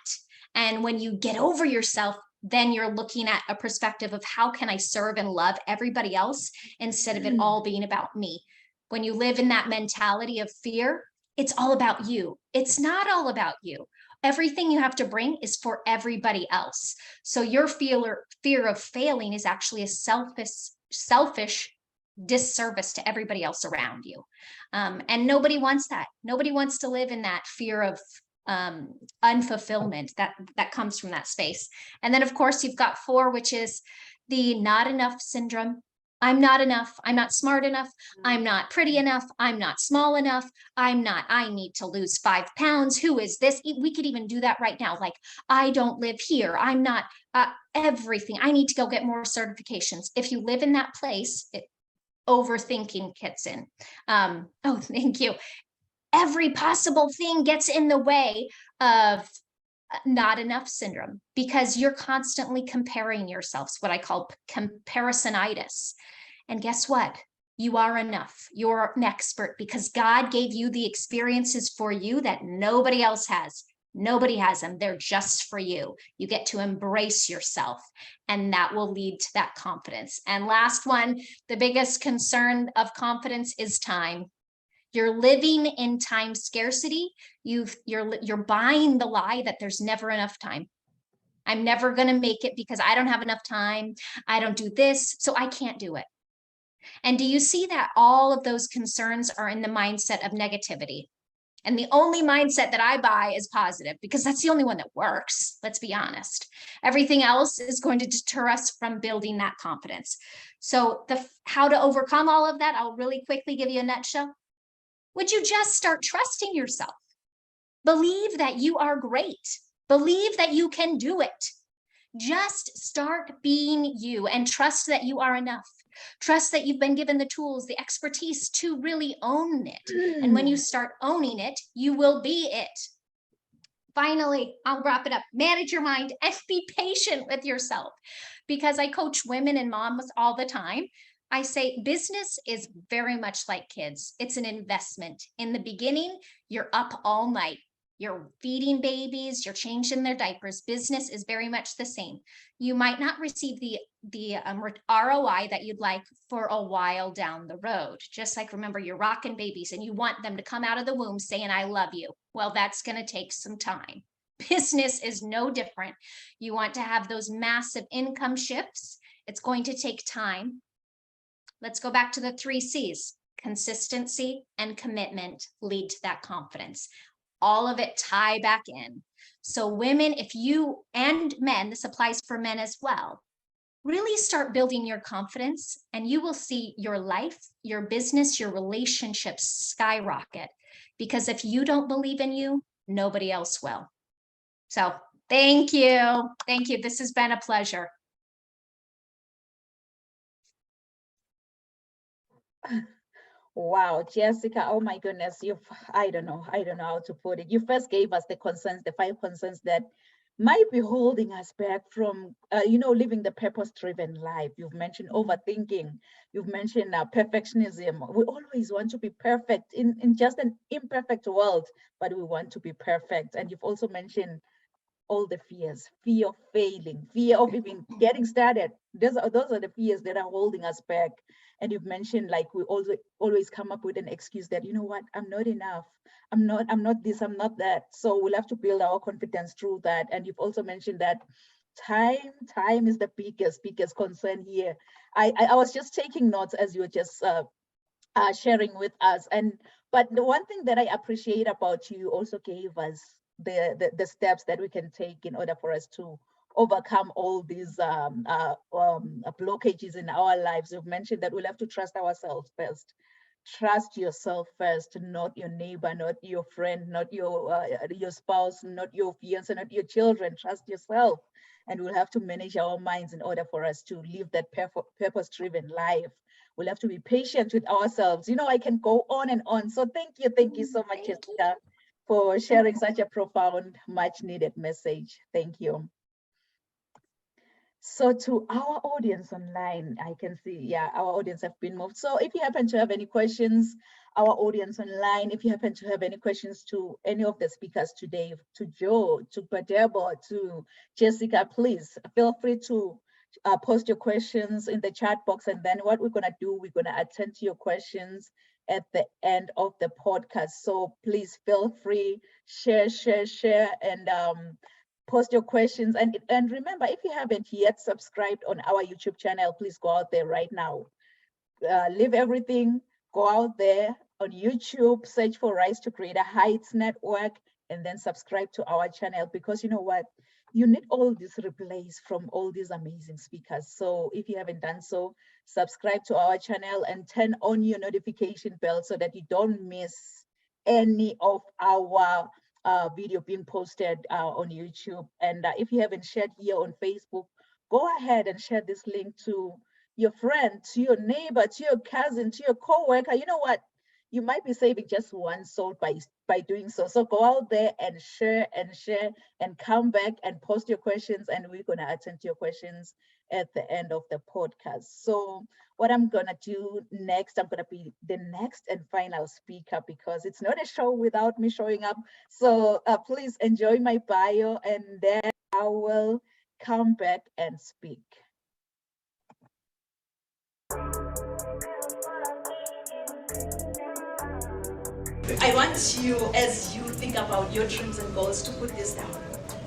And when you get over yourself, then you're looking at a perspective of how can I serve and love everybody else instead of it all being about me. When you live in that mentality of fear, it's all about you. It's not all about you. Everything you have to bring is for everybody else. So your fear of failing is actually a selfish disservice to everybody else around you. And nobody wants that. Nobody wants to live in that fear of unfulfillment that comes from that space. And then of course you've got 4, which is the not enough syndrome. I'm not enough. I'm not smart enough. I'm not pretty enough. I'm not small enough. I need to lose 5 pounds. Who is this? We could even do that right now. Like, I don't live here. I'm not everything. I need to go get more certifications. If you live in that place, overthinking kicks in. Oh, thank you. Every possible thing gets in the way of not enough syndrome, because you're constantly comparing yourselves, what I call comparisonitis. And guess what? You are enough. You're an expert because God gave you the experiences for you that nobody else has. Nobody has them. They're just for you. You get to embrace yourself, and that will lead to that confidence. And last one, the biggest concern of confidence is time. You're living in time scarcity. You're buying the lie that there's never enough time. I'm never going to make it because I don't have enough time. I don't do this, so I can't do it. And do you see that all of those concerns are in the mindset of negativity? And the only mindset that I buy is positive, because that's the only one that works. Let's be honest. Everything else is going to deter us from building that confidence. So how to overcome all of that, I'll really quickly give you a nutshell. Would you just start trusting yourself? Believe that you are great. Believe that you can do it. Just start being you and trust that you are enough. Trust that you've been given the tools, the expertise to really own it. And when you start owning it, you will be it. Finally, I'll wrap it up. Manage your mind and be patient with yourself, because I coach women and moms all the time. I say business is very much like kids. It's an investment. In the beginning, you're up all night. You're feeding babies, you're changing their diapers. Business is very much the same. You might not receive the ROI that you'd like for a while down the road. Just like, remember, you're rocking babies and you want them to come out of the womb saying, I love you. Well, that's going to take some time. Business is no different. You want to have those massive income shifts. It's going to take time. Let's go back to the 3 C's. Consistency and commitment lead to that confidence. All of it tie back in. So women, if you, and men, this applies for men as well, really start building your confidence, and you will see your life, your business, your relationships skyrocket. Because if you don't believe in you, nobody else will. So thank you. Thank you. This has been a pleasure.
Wow, Jessica, oh my goodness, I don't know how to put it. You first gave us the concerns, the 5 concerns that might be holding us back from, living the purpose-driven life. You've mentioned overthinking. You've mentioned perfectionism. We always want to be perfect in just an imperfect world, but we want to be perfect. And you've also mentioned all the fears, fear of failing, fear of even getting started. Those are the fears that are holding us back. And you've mentioned, like, we also always come up with an excuse that, you know what, I'm not enough. I'm not this, I'm not that. So we'll have to build our confidence through that. And you've also mentioned that time is the biggest concern here. I was just taking notes as you were just sharing with us. But the one thing that I appreciate about you also gave us the steps that we can take in order for us to overcome all these blockages in our lives. You've mentioned that we'll have to trust ourselves first. Trust yourself first, not your neighbor, not your friend, not your spouse, not your fiance, not your children. Trust yourself. And we'll have to manage our minds in order for us to live that purpose-driven life. We'll have to be patient with ourselves. You know, I can go on and on. So thank you so much, Jessica, for sharing such a profound, much needed message. Thank you. So to our audience online, I can see, yeah, our audience have been moved. So if you happen to have any questions, our audience online, if you happen to have any questions to any of the speakers today, to Joe, to Badebo, to Jessica, please feel free to post your questions in the chat box. And then what we're gonna do, we're gonna attend to your questions at the end of the podcast. So please feel free, share, and post your questions. And remember, if you haven't yet subscribed on our YouTube channel, please go out there right now. Leave everything, go out there on YouTube, search for Rise to Greater Heights Network, and then subscribe to our channel, because you know what? You need all these replays from all these amazing speakers. So if you haven't done so, subscribe to our channel and turn on your notification bell so that you don't miss any of our video being posted on YouTube. And if you haven't shared here on Facebook, go ahead and share this link to your friend, to your neighbor, to your cousin, to your co-worker. You know what? You might be saving just one soul by doing so. So go out there and share and come back and post your questions, and we're gonna attend to your questions at the end of the podcast. So what I'm gonna do next, I'm gonna be the next and final speaker, because it's not a show without me showing up. So please enjoy my bio, and then I will come back and speak.
I want you, as you think about your dreams and goals, to put this down.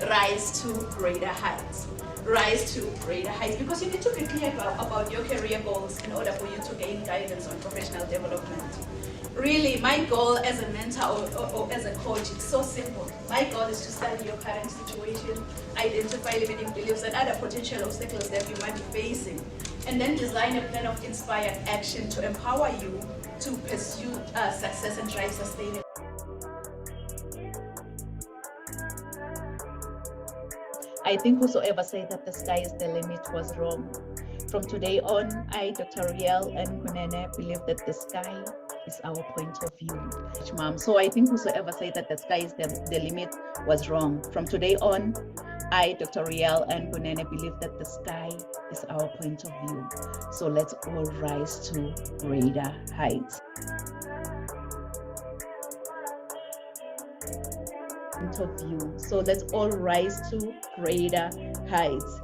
Rise to greater heights. Rise to greater heights, because you need to be clear about your career goals in order for you to gain guidance on professional development. Really, my goal as a mentor or as a coach, it's so simple. My goal is to study your current situation, identify limiting beliefs and other potential obstacles that you might be facing, and then design a plan of inspired action to empower you to pursue success and drive sustainable.
I think whosoever said that the sky is the limit was wrong. From today on, I, Dr. Riel and Kunene, believe that the sky is our point of view. Mom. So I think whosoever said that the sky is the limit was wrong. From today on, I, Dr. Riel and Kunene, believe that the sky is our point of view. So let's all rise to greater heights. Point of view. So let's all rise to greater heights.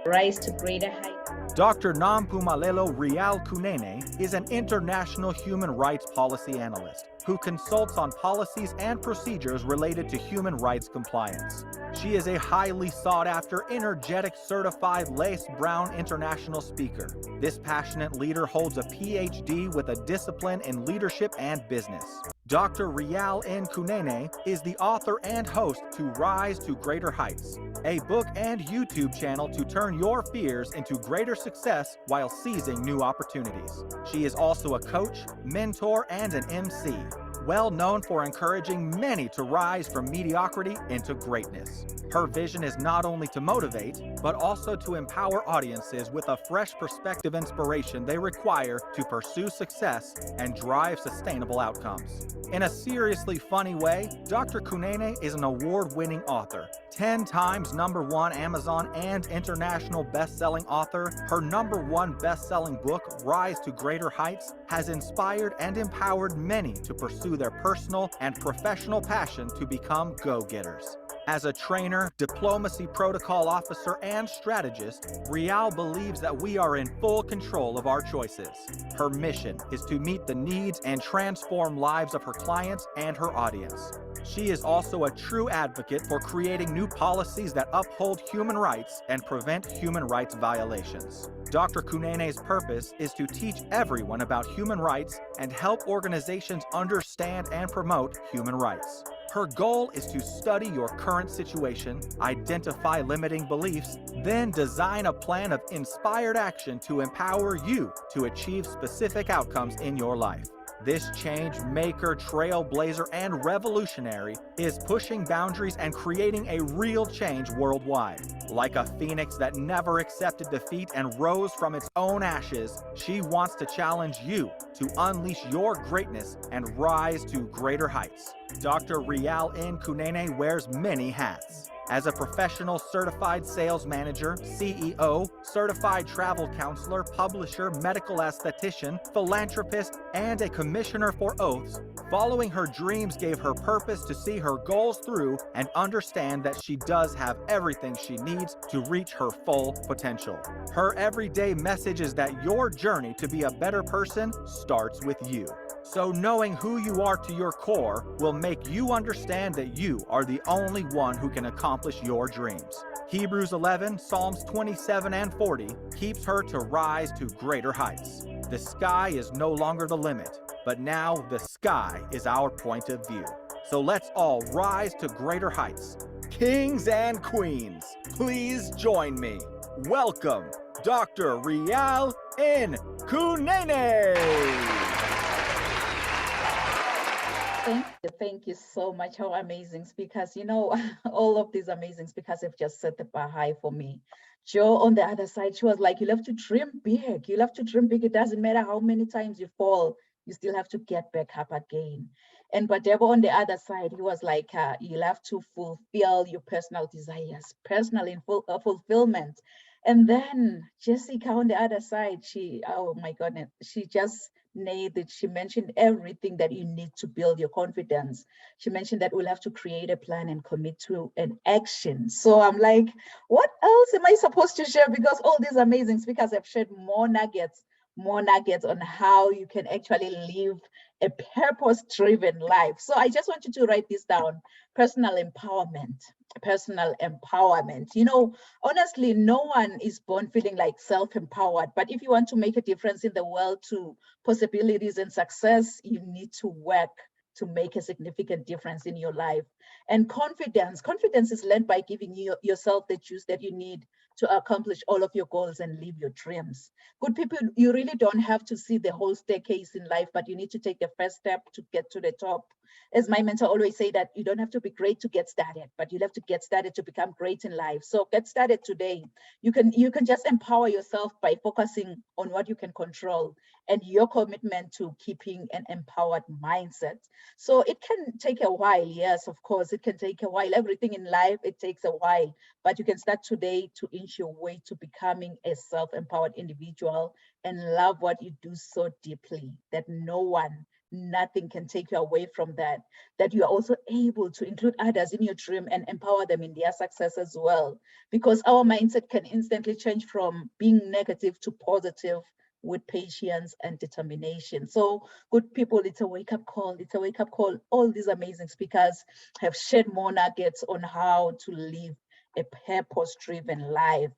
Rise to greater heights.
Dr. Nampumelelo Rial Kunene is an international human rights policy analyst who consults on policies and procedures related to human rights compliance. She is a highly sought-after, energetic, certified Lace Brown international speaker. This passionate leader holds a PhD with a discipline in leadership and business. Dr. Rial N. Kunene is the author and host to Rise to Greater Heights, a book and YouTube channel to turn your fears into greater success while seizing new opportunities. She is also a coach, mentor, and an MC, well known for encouraging many to rise from mediocrity into greatness. Her vision is not only to motivate, but also to empower audiences with a fresh perspective inspiration they require to pursue success and drive sustainable outcomes. In a seriously funny way, Dr. Kunene is an award-winning author, 10 times #1 Amazon and international best-selling author. Her #1 best-selling book, Rise to Greater Heights, has inspired and empowered many to pursue their personal and professional passion to become go-getters. As a trainer, diplomacy protocol officer, and strategist, Rial believes that we are in full control of our choices. Her mission is to meet the needs and transform lives of her clients and her audience. She is also a true advocate for creating new policies that uphold human rights and prevent human rights violations. Dr. Kunene's purpose is to teach everyone about human rights and help organizations understand and promote human rights. Her goal is to study your current situation, identify limiting beliefs, then design a plan of inspired action to empower you to achieve specific outcomes in your life. This change maker, trailblazer, and revolutionary is pushing boundaries and creating a real change worldwide. Like a phoenix that never accepted defeat and rose from its own ashes, she wants to challenge you to unleash your greatness and rise to greater heights. Dr. Rial N. Kunene wears many hats. As a professional certified sales manager, CEO, certified travel counselor, publisher, medical esthetician, philanthropist, and a commissioner for oaths, following her dreams gave her purpose to see her goals through and understand that she does have everything she needs to reach her full potential. Her everyday message is that your journey to be a better person starts with you. So knowing who you are to your core will make you understand that you are the only one who can accomplish your dreams. Hebrews 11, Psalms 27 and 40 keeps her to rise to greater heights. The sky is no longer the limit, but now the sky is our point of view. So let's all rise to greater heights. Kings and queens, please join me. Welcome, Dr. Rial N. Kunene.
Thank you so much. How amazing speakers. You know, all of these amazing speakers have just set the bar high for me. Joe on the other side, she was like, you'll have to dream big. You'll have to dream big. It doesn't matter how many times you fall, you still have to get back up again. And Badebo on the other side, he was like, you'll have to fulfill your personal desires, personal fulfillment. And then Jessica on the other side, oh my goodness, she just nailed it. She mentioned everything that you need to build your confidence. She mentioned that we'll have to create a plan and commit to an action. So I'm like, what else am I supposed to share? Because all these amazing speakers have shared more nuggets on how you can actually live a purpose-driven life. So I just want you to write this down. Personal empowerment. You know, honestly, no one is born feeling like self-empowered, but if you want to make a difference in the world to possibilities and success, you need to work to make a significant difference in your life. And confidence is led by giving yourself the juice that you need to accomplish all of your goals and live your dreams. Good people, you really don't have to see the whole staircase in life, but you need to take the first step to get to the top. As my mentor always say, that you don't have to be great to get started, but you have to get started to become great in life. So get started today. You can just empower yourself by focusing on what you can control and your commitment to keeping an empowered mindset. So it can take a while. Yes, of course, it can take a while. Everything in life, it takes a while, but you can start today to inch your way to becoming a self-empowered individual and love what you do so deeply that nothing can take you away from that you are also able to include others in your dream and empower them in their success as well. Because our mindset can instantly change from being negative to positive with patience and determination. So good people, it's a wake-up call. It's a wake-up call. All these amazing speakers have shared more nuggets on how to live a purpose-driven life.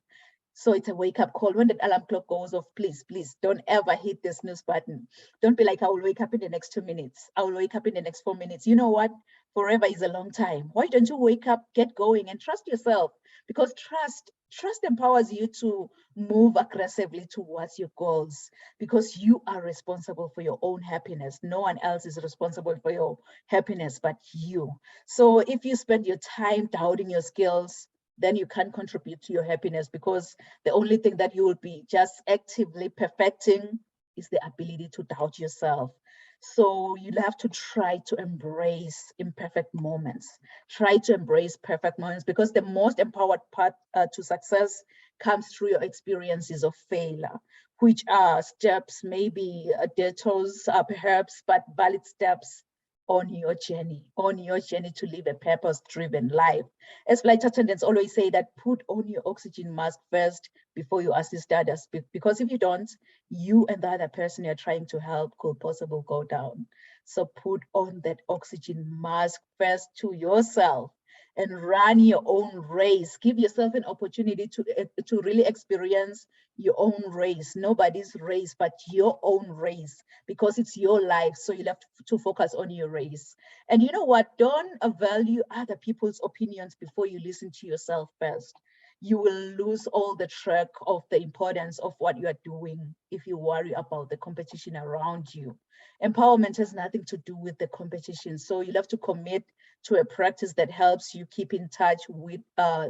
So it's a wake-up call. When the alarm clock goes off, please don't ever hit the snooze button. Don't be like, I will wake up in the next 2 minutes. I will wake up in the next 4 minutes. You know what? Forever is a long time. Why don't you wake up, get going, and trust yourself? Because trust empowers you to move aggressively towards your goals, because you are responsible for your own happiness. No one else is responsible for your happiness but you. So if you spend your time doubting your skills, then you can't contribute to your happiness, because the only thing that you will be just actively perfecting is the ability to doubt yourself. So you'll have to try to embrace imperfect moments. Try to embrace perfect moments, because the most empowered path to success comes through your experiences of failure, which are steps, maybe detours, perhaps, but valid steps on your journey to live a purpose-driven life. As flight attendants always say that put on your oxygen mask first before you assist others, because if you don't, you and the other person you're trying to help could possibly go down. So put on that oxygen mask first to yourself and run your own race. Give yourself an opportunity to really experience your own race, nobody's race, but your own race, because it's your life. So you have to focus on your race. And you know what? Don't value other people's opinions before you listen to yourself first. You will lose all the track of the importance of what you are doing if you worry about the competition around you. Empowerment has nothing to do with the competition. So you'll have to commit to a practice that helps you keep in touch with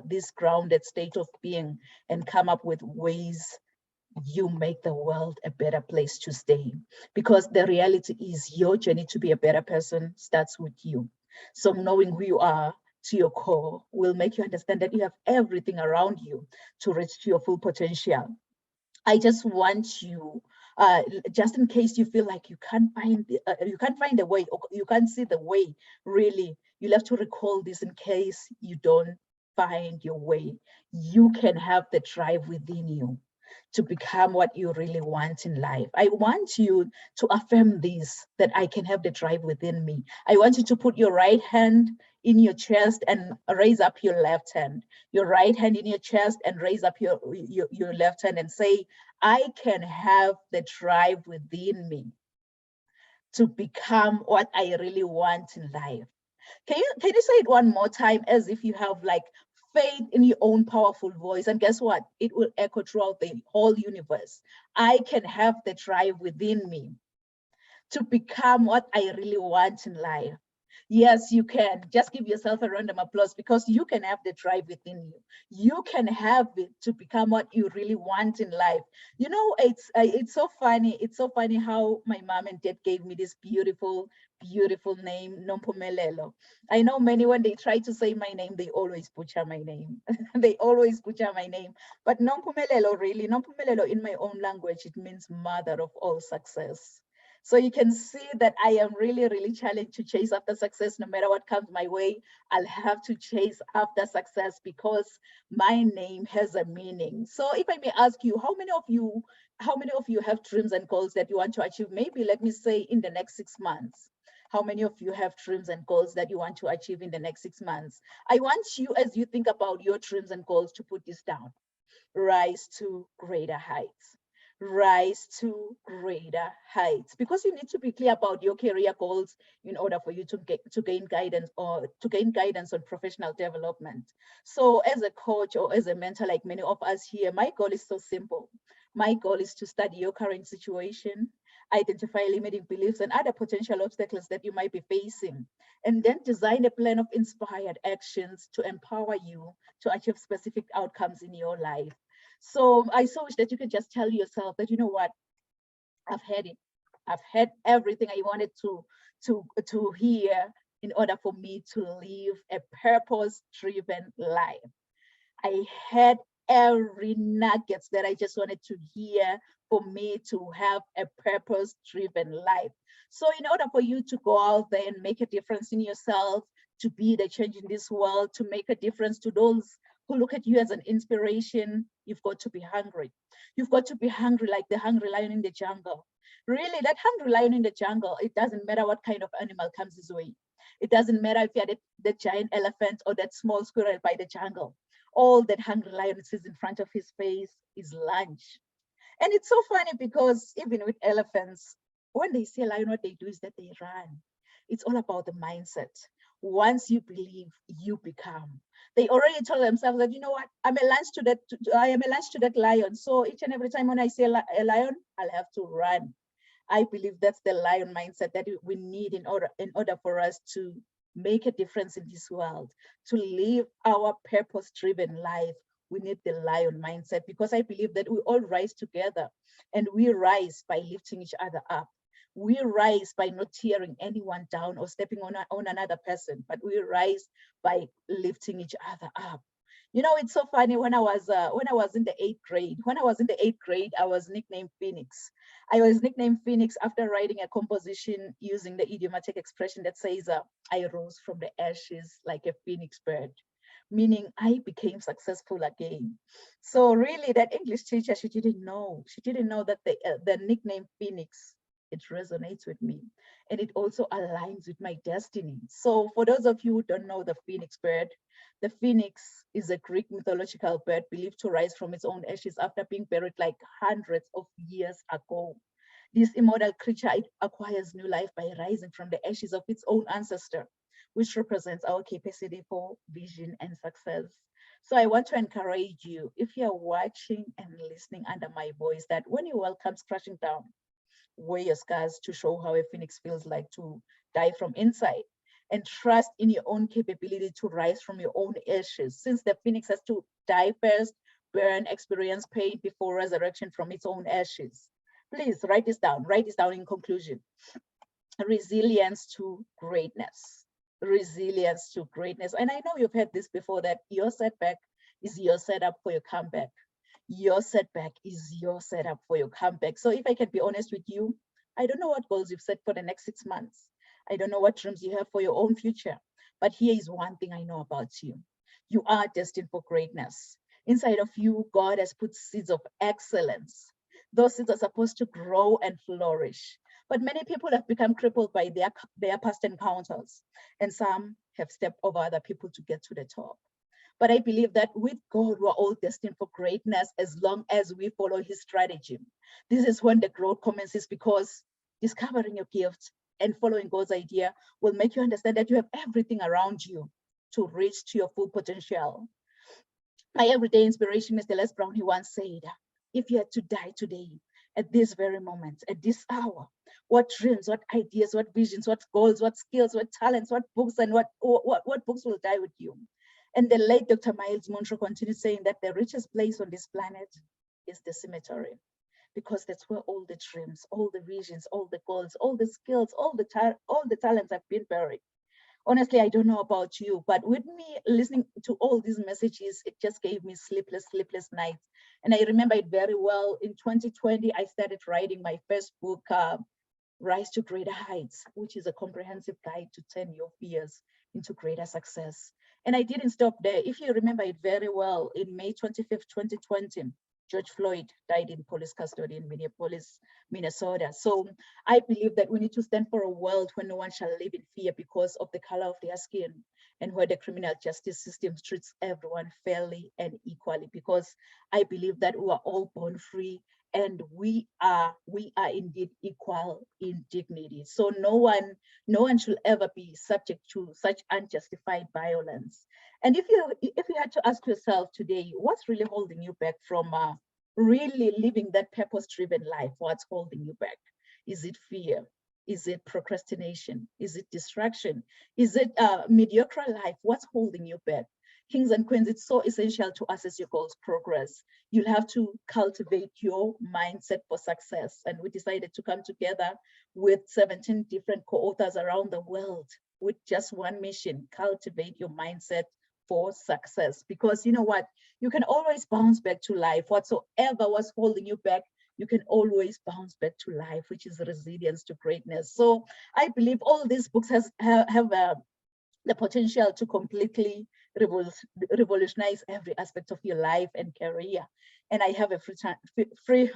this grounded state of being and come up with ways you make the world a better place to stay. Because the reality is your journey to be a better person starts with you. So knowing who you are to your core will make you understand that you have everything around you to reach to your full potential. I just want you, just in case you feel like you can't find a way, or you can't see the way, really, you'll have to recall this in case you don't find your way. You can have the drive within you to become what you really want in life. I want you to affirm this, that I can have the drive within me. I want you to put your right hand in your chest and raise up your left hand. Your right hand in your chest and raise up your left hand and say, I can have the drive within me to become what I really want in life. Can you say it one more time, as if you have like faith in your own powerful voice? And guess what? It will echo throughout the whole universe. I can have the drive within me to become what I really want in life. Yes, you can. Just give yourself a round of applause, because you can have the drive within you. You can have it to become what you really want in life. You know, it's so funny. It's so funny how my mom and dad gave me this beautiful name, Nompumelelo. I know many, when they try to say my name, they always butcher my name. They always butcher my name. But Nompumelelo, really, Nompumelelo in my own language, it means mother of all success. So you can see that I am really, really challenged to chase after success. No matter what comes my way, I'll have to chase after success, because my name has a meaning. So if I may ask you, how many of you have dreams and goals that you want to achieve? Maybe let me say in the next 6 months. How many of you have dreams and goals that you want to achieve in the next 6 months? I want you, as you think about your dreams and goals, to put this down. Rise to greater heights. Rise to greater heights, because you need to be clear about your career goals in order for you to gain guidance on professional development. So as a coach or as a mentor, like many of us here, my goal is so simple. My goal is to study your current situation, identify limiting beliefs and other potential obstacles that you might be facing, and then design a plan of inspired actions to empower you to achieve specific outcomes in your life. So I so wish that you could just tell yourself that, you know what, I've had it. I've had everything I wanted to hear in order for me to live a purpose-driven life. I had every nuggets that I just wanted to hear for me to have a purpose-driven life. So in order for you to go out there and make a difference in yourself, to be the change in this world, to make a difference to those who look at you as an inspiration, you've got to be hungry. You've got to be hungry, like the hungry lion in the jungle. Really, that hungry lion in the jungle, it doesn't matter what kind of animal comes his way. It doesn't matter if you're the giant elephant or that small squirrel by the jungle. All that hungry lion sees in front of his face is lunch. And it's so funny, because even with elephants, when they see a lion, what they do is that they run. It's all about the mindset. Once you believe, you become. They already told themselves that, you know what, I am a lunch to that lion. So each and every time when I see a lion, I'll have to run. I believe that's the lion mindset that we need in order for us to make a difference in this world, to live our purpose-driven life. We need the lion mindset, because I believe that we all rise together, and we rise by lifting each other up. We rise by not tearing anyone down or stepping on another person, but we rise by lifting each other up. You know, it's so funny. When I was in the 8th grade, I was nicknamed Phoenix. I was nicknamed Phoenix after writing a composition using the idiomatic expression that says, "I rose from the ashes like a phoenix bird," meaning I became successful again. So really, that English teacher, she didn't know that the nickname Phoenix, it resonates with me, and it also aligns with my destiny. So for those of you who don't know the phoenix bird, the phoenix is a Greek mythological bird believed to rise from its own ashes after being buried like hundreds of years ago. This immortal creature, it acquires new life by rising from the ashes of its own ancestor, which represents our capacity for vision and success. So I want to encourage you, if you're watching and listening under my voice, that when your world comes crashing down, wear your scars to show how a phoenix feels like to die from inside, and trust in your own capability to rise from your own ashes, since the phoenix has to die first, burn, experience pain before resurrection from its own ashes. Please write this down. Write this down in conclusion. Resilience to greatness. Resilience to greatness. And I know you've heard this before, that your setback is your setup for your comeback. Your setback is your setup for your comeback. So if I can be honest with you, I don't know what goals you've set for the next 6 months. I don't know what dreams you have for your own future. But here is one thing I know about you. You are destined for greatness. Inside of you, God has put seeds of excellence. Those seeds are supposed to grow and flourish. But many people have become crippled by their past encounters, and some have stepped over other people to get to the top. But I believe that with God, we're all destined for greatness as long as we follow his strategy. This is when the growth commences, because discovering your gift and following God's idea will make you understand that you have everything around you to reach to your full potential. My everyday inspiration, Mr. Les Brown, he once said, if you had to die today, at this very moment, at this hour, what dreams, what ideas, what visions, what goals, what skills, what talents, what books, and what books will die with you? And the late Dr. Miles Monroe continued saying that the richest place on this planet is the cemetery, because that's where all the dreams, all the visions, all the goals, all the skills, all the talents have been buried. Honestly, I don't know about you, but with me listening to all these messages, it just gave me sleepless nights. And I remember it very well. In 2020, I started writing my first book, Rise to Greater Heights, which is a comprehensive guide to turn your fears into greater success. And I didn't stop there. If you remember it very well, in May 25th, 2020, George Floyd died in police custody in Minneapolis, Minnesota. So I believe that we need to stand for a world where no one shall live in fear because of the color of their skin, and where the criminal justice system treats everyone fairly and equally, because I believe that we are all born free, and we are indeed equal in dignity. So no one should ever be subject to such unjustified violence. And if you had to ask yourself today, what's really holding you back from really living that purpose-driven life? What's holding you back? Is it fear? Is it procrastination? Is it distraction? Is it mediocre life? What's holding you back? Kings and queens, it's so essential to assess your goals' progress. You'll have to cultivate your mindset for success. And we decided to come together with 17 different co-authors around the world with just one mission: cultivate your mindset for success. Because you know what? You can always bounce back to life. Whatsoever was holding you back, you can always bounce back to life, which is resilience to greatness. So I believe all these books have the potential to completely revolutionize every aspect of your life and career. And I have a free,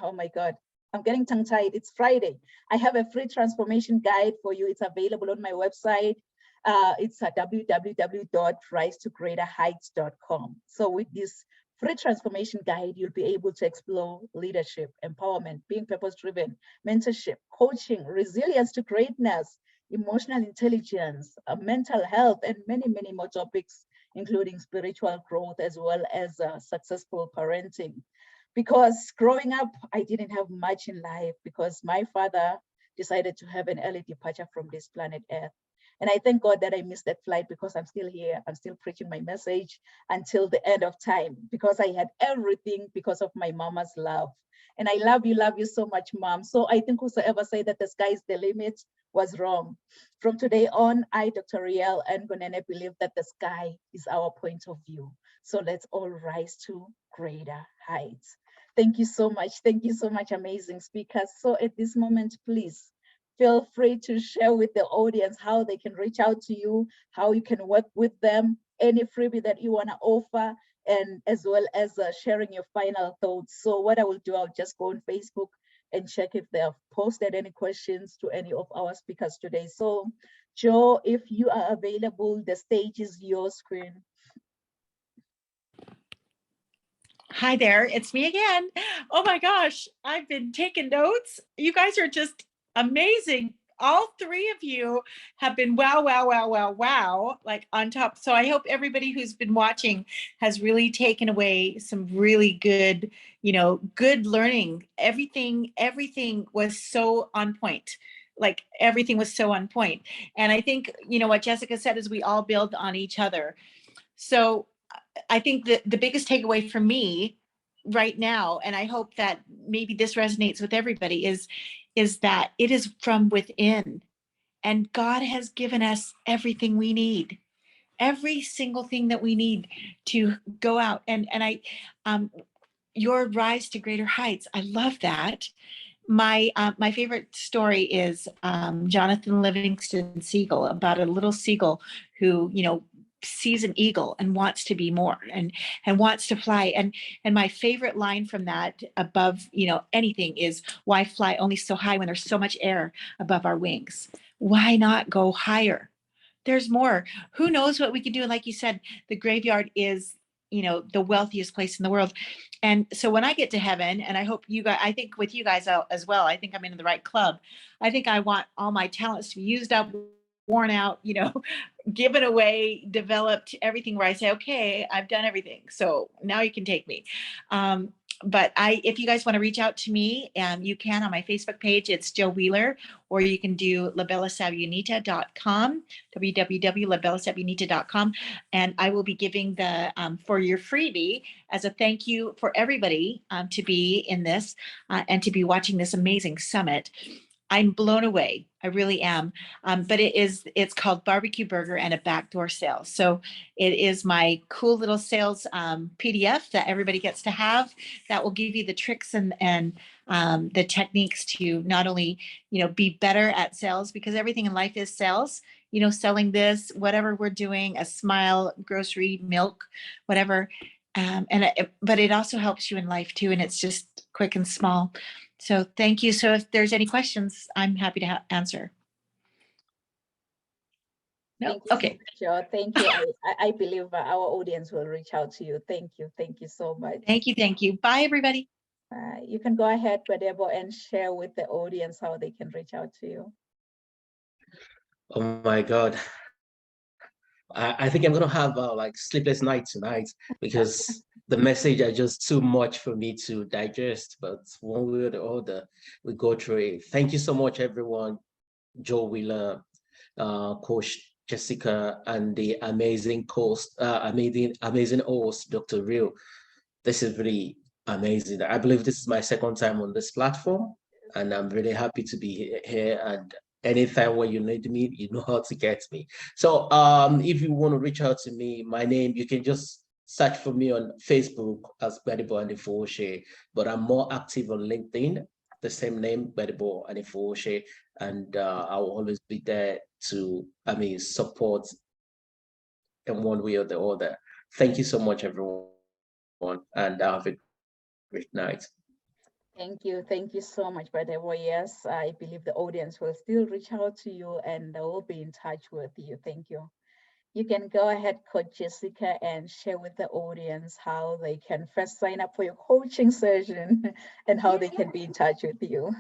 oh my God, I'm getting tongue-tied. It's Friday. I have a free transformation guide for you. It's available on my website. It's at www.risetogreaterheights.com. So with this free transformation guide, you'll be able to explore leadership, empowerment, being purpose-driven, mentorship, coaching, resilience to greatness, emotional intelligence, mental health, and many, many more topics, including spiritual growth, as well as successful parenting. Because growing up, I didn't have much in life, because my father decided to have an early departure from this planet Earth. And I thank God that I missed that flight, because I'm still here. I'm still preaching my message until the end of time, because I had everything because of my mama's love. And I love you so much, Mom. So I think whosoever said that the sky is the limit was wrong. From today on, I, Dr. Riel Ngunene, believe that the sky is our point of view. So let's all rise to greater heights. Thank you so much. Thank you so much, amazing speakers. So at this moment, please feel free to share with the audience how they can reach out to you, how you can work with them, any freebie that you want to offer, and as well as sharing your final thoughts. So what I will do, I'll just go on Facebook and check if they have posted any questions to any of our speakers today. So Joe, if you are available, the stage is your screen.
Hi there, it's me again. Oh my gosh, I've been taking notes. You guys are just amazing. All three of you have been wow, like on top. So I hope everybody who's been watching has really taken away some really good, good learning. Everything was so on point. Like everything was so on point. And I think, what Jessica said is we all build on each other. So I think that the biggest takeaway for me right now, and I hope that maybe this resonates with everybody, is that it is from within, and God has given us everything we need, every single thing that we need to go out and your rise to greater heights. I love that. My favorite story is Jonathan Livingston Seagull, about a little seagull who sees an eagle and wants to be more and wants to fly. And my favorite line from that, above anything, is, why fly only so high when there's so much air above our wings? Why not go higher? There's more. Who knows what we can do? And like you said, the graveyard is the wealthiest place in the world. And so when I get to heaven, and I hope you guys, I think with you guys as well, I think I'm in the right club. I think I want all my talents to be used up, worn out, given away, developed, everything, where I say, okay, I've done everything, so now you can take me. But if you guys want to reach out to me, you can on my Facebook page. It's Joe Wheeler, or you can do labellasabionita.com, www.labellasabionita.com. And I will be giving the, for your freebie, as a thank you for everybody to be in this and to be watching this amazing summit. I'm blown away. I really am. But it's called Barbecue Burger and a Backdoor Sales. So it is my cool little sales PDF that everybody gets to have, that will give you the tricks and the techniques to not only, be better at sales, because everything in life is sales, selling this, whatever we're doing, a smile, grocery, milk, whatever. But it also helps you in life too. And it's just quick and small. So thank you. So if there's any questions, I'm happy to answer. No? Okay.
Sure. Thank you. I believe our audience will reach out to you. Thank you. Thank you so much.
Thank you. Bye, everybody.
You can go ahead, Badebo, and share with the audience how they can reach out to you.
Oh my God. I think I'm going to have like sleepless night tonight, because the message are just too much for me to digest, but one way or the other, we go through it. Thank you so much, everyone. Joe Wheeler, Coach Jessica, and the amazing host, Dr. Real. This is really amazing. I believe this is my second time on this platform, and I'm really happy to be here. And anytime when you need me, you know how to get me. So if you want to reach out to me, my name, you can just search for me on Facebook as Gbadebo Anifowose, but I'm more active on LinkedIn, the same name, Gbadebo Anifowose, and I will always be there to, support in one way or the other. Thank you so much, everyone, and have a great night.
Thank you. Thank you so much, Badebo. Yes, I believe the audience will still reach out to you and they will be in touch with you. Thank you. You can go ahead, Coach Jessica, and share with the audience how they can first sign up for your coaching session and how they can be in touch with you.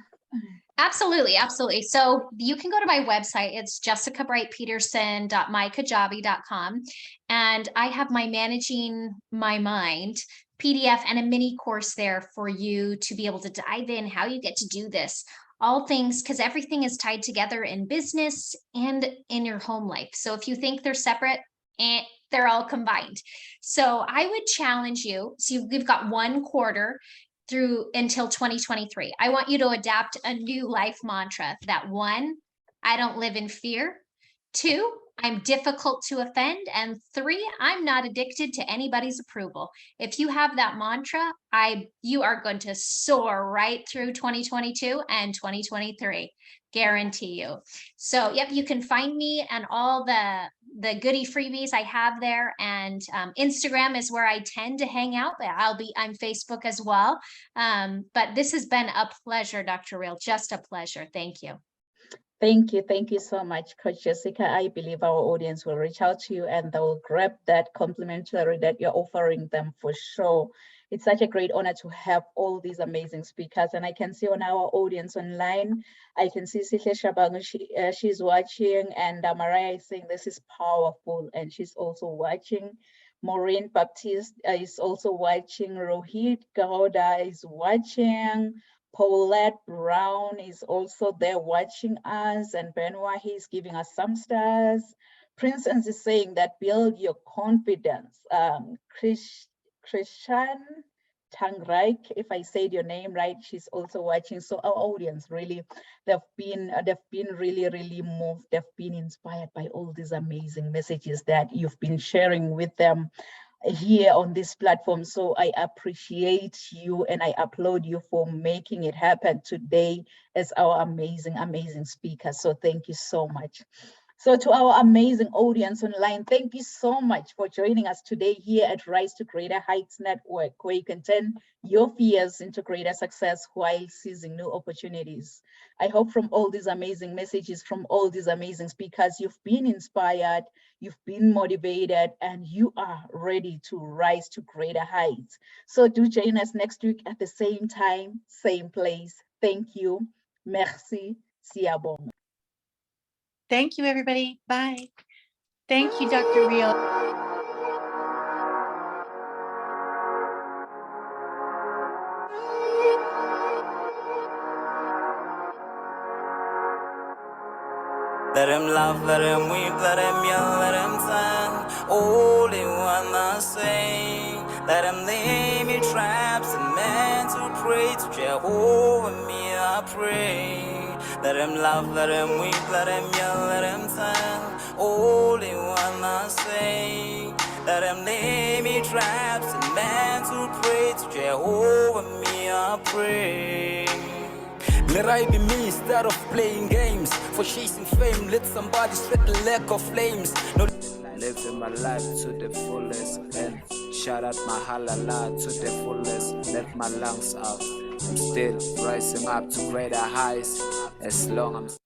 Absolutely. So you can go to my website. It's jessicabrightpeterson.mykajabi.com. And I have my Managing My Mind PDF and a mini course there for you to be able to dive in how you get to do this. All things, because everything is tied together in business and in your home life. So if you think they're separate, they're all combined. So I would challenge you. So we've got 1 quarter through until 2023. I want you to adapt a new life mantra. That 1, I don't live in fear. 2, I'm difficult to offend. And 3, I'm not addicted to anybody's approval. If you have that mantra, you are going to soar right through 2022 and 2023. Guarantee you. So, yep, you can find me and all the goodie freebies I have there. And Instagram is where I tend to hang out. But I'm Facebook as well. But this has been a pleasure, Dr. Real, just a pleasure. Thank you.
Thank you so much, Coach Jessica. I believe our audience will reach out to you and they will grab that complimentary that you're offering them for sure. It's such a great honor to have all these amazing speakers. And I can see on our audience online, I can see Sihle Shabangu, she's watching, and Mariah is saying this is powerful, and she's also watching. Maureen Baptiste is also watching. Rohit Gauda is watching. Paulette Brown is also there watching us, and Benoit, he's giving us some stars. Princess is saying that build your confidence. Krishan Tangreik, if I said your name right, she's also watching. So our audience really, they've been really moved. They've been inspired by all these amazing messages that you've been sharing with them here on this platform. So I appreciate you and I applaud you for making it happen today as our amazing speakers. So thank you so much. So to our amazing audience online, thank you so much for joining us today here at Rise to Greater Heights Network, where you can turn your fears into greater success while seizing new opportunities. I hope from all these amazing messages, from all these amazing speakers, you've been inspired, you've been motivated, and you are ready to rise to greater heights. So do join us next week at the same time, same place. Thank you. Merci. Siyabonga.
Thank you, everybody. Bye. Thank you, Dr. Real.
Let him laugh, let him weep, let him yell, let him sing. All in one I say. Let him lay me traps and men to pray to Jehovah, me I pray. Let him laugh, let him weep, let him yell, let him sing. All in one I say. Let him lay me traps and men to pray to Jehovah, me I pray. Let I be me instead of playing games. For chasing fame, let somebody sweat the lack of flames. No,
Living my life to the fullest and shout out my halala to the fullest. Let my lungs out. I'm still rising up to greater heights as long as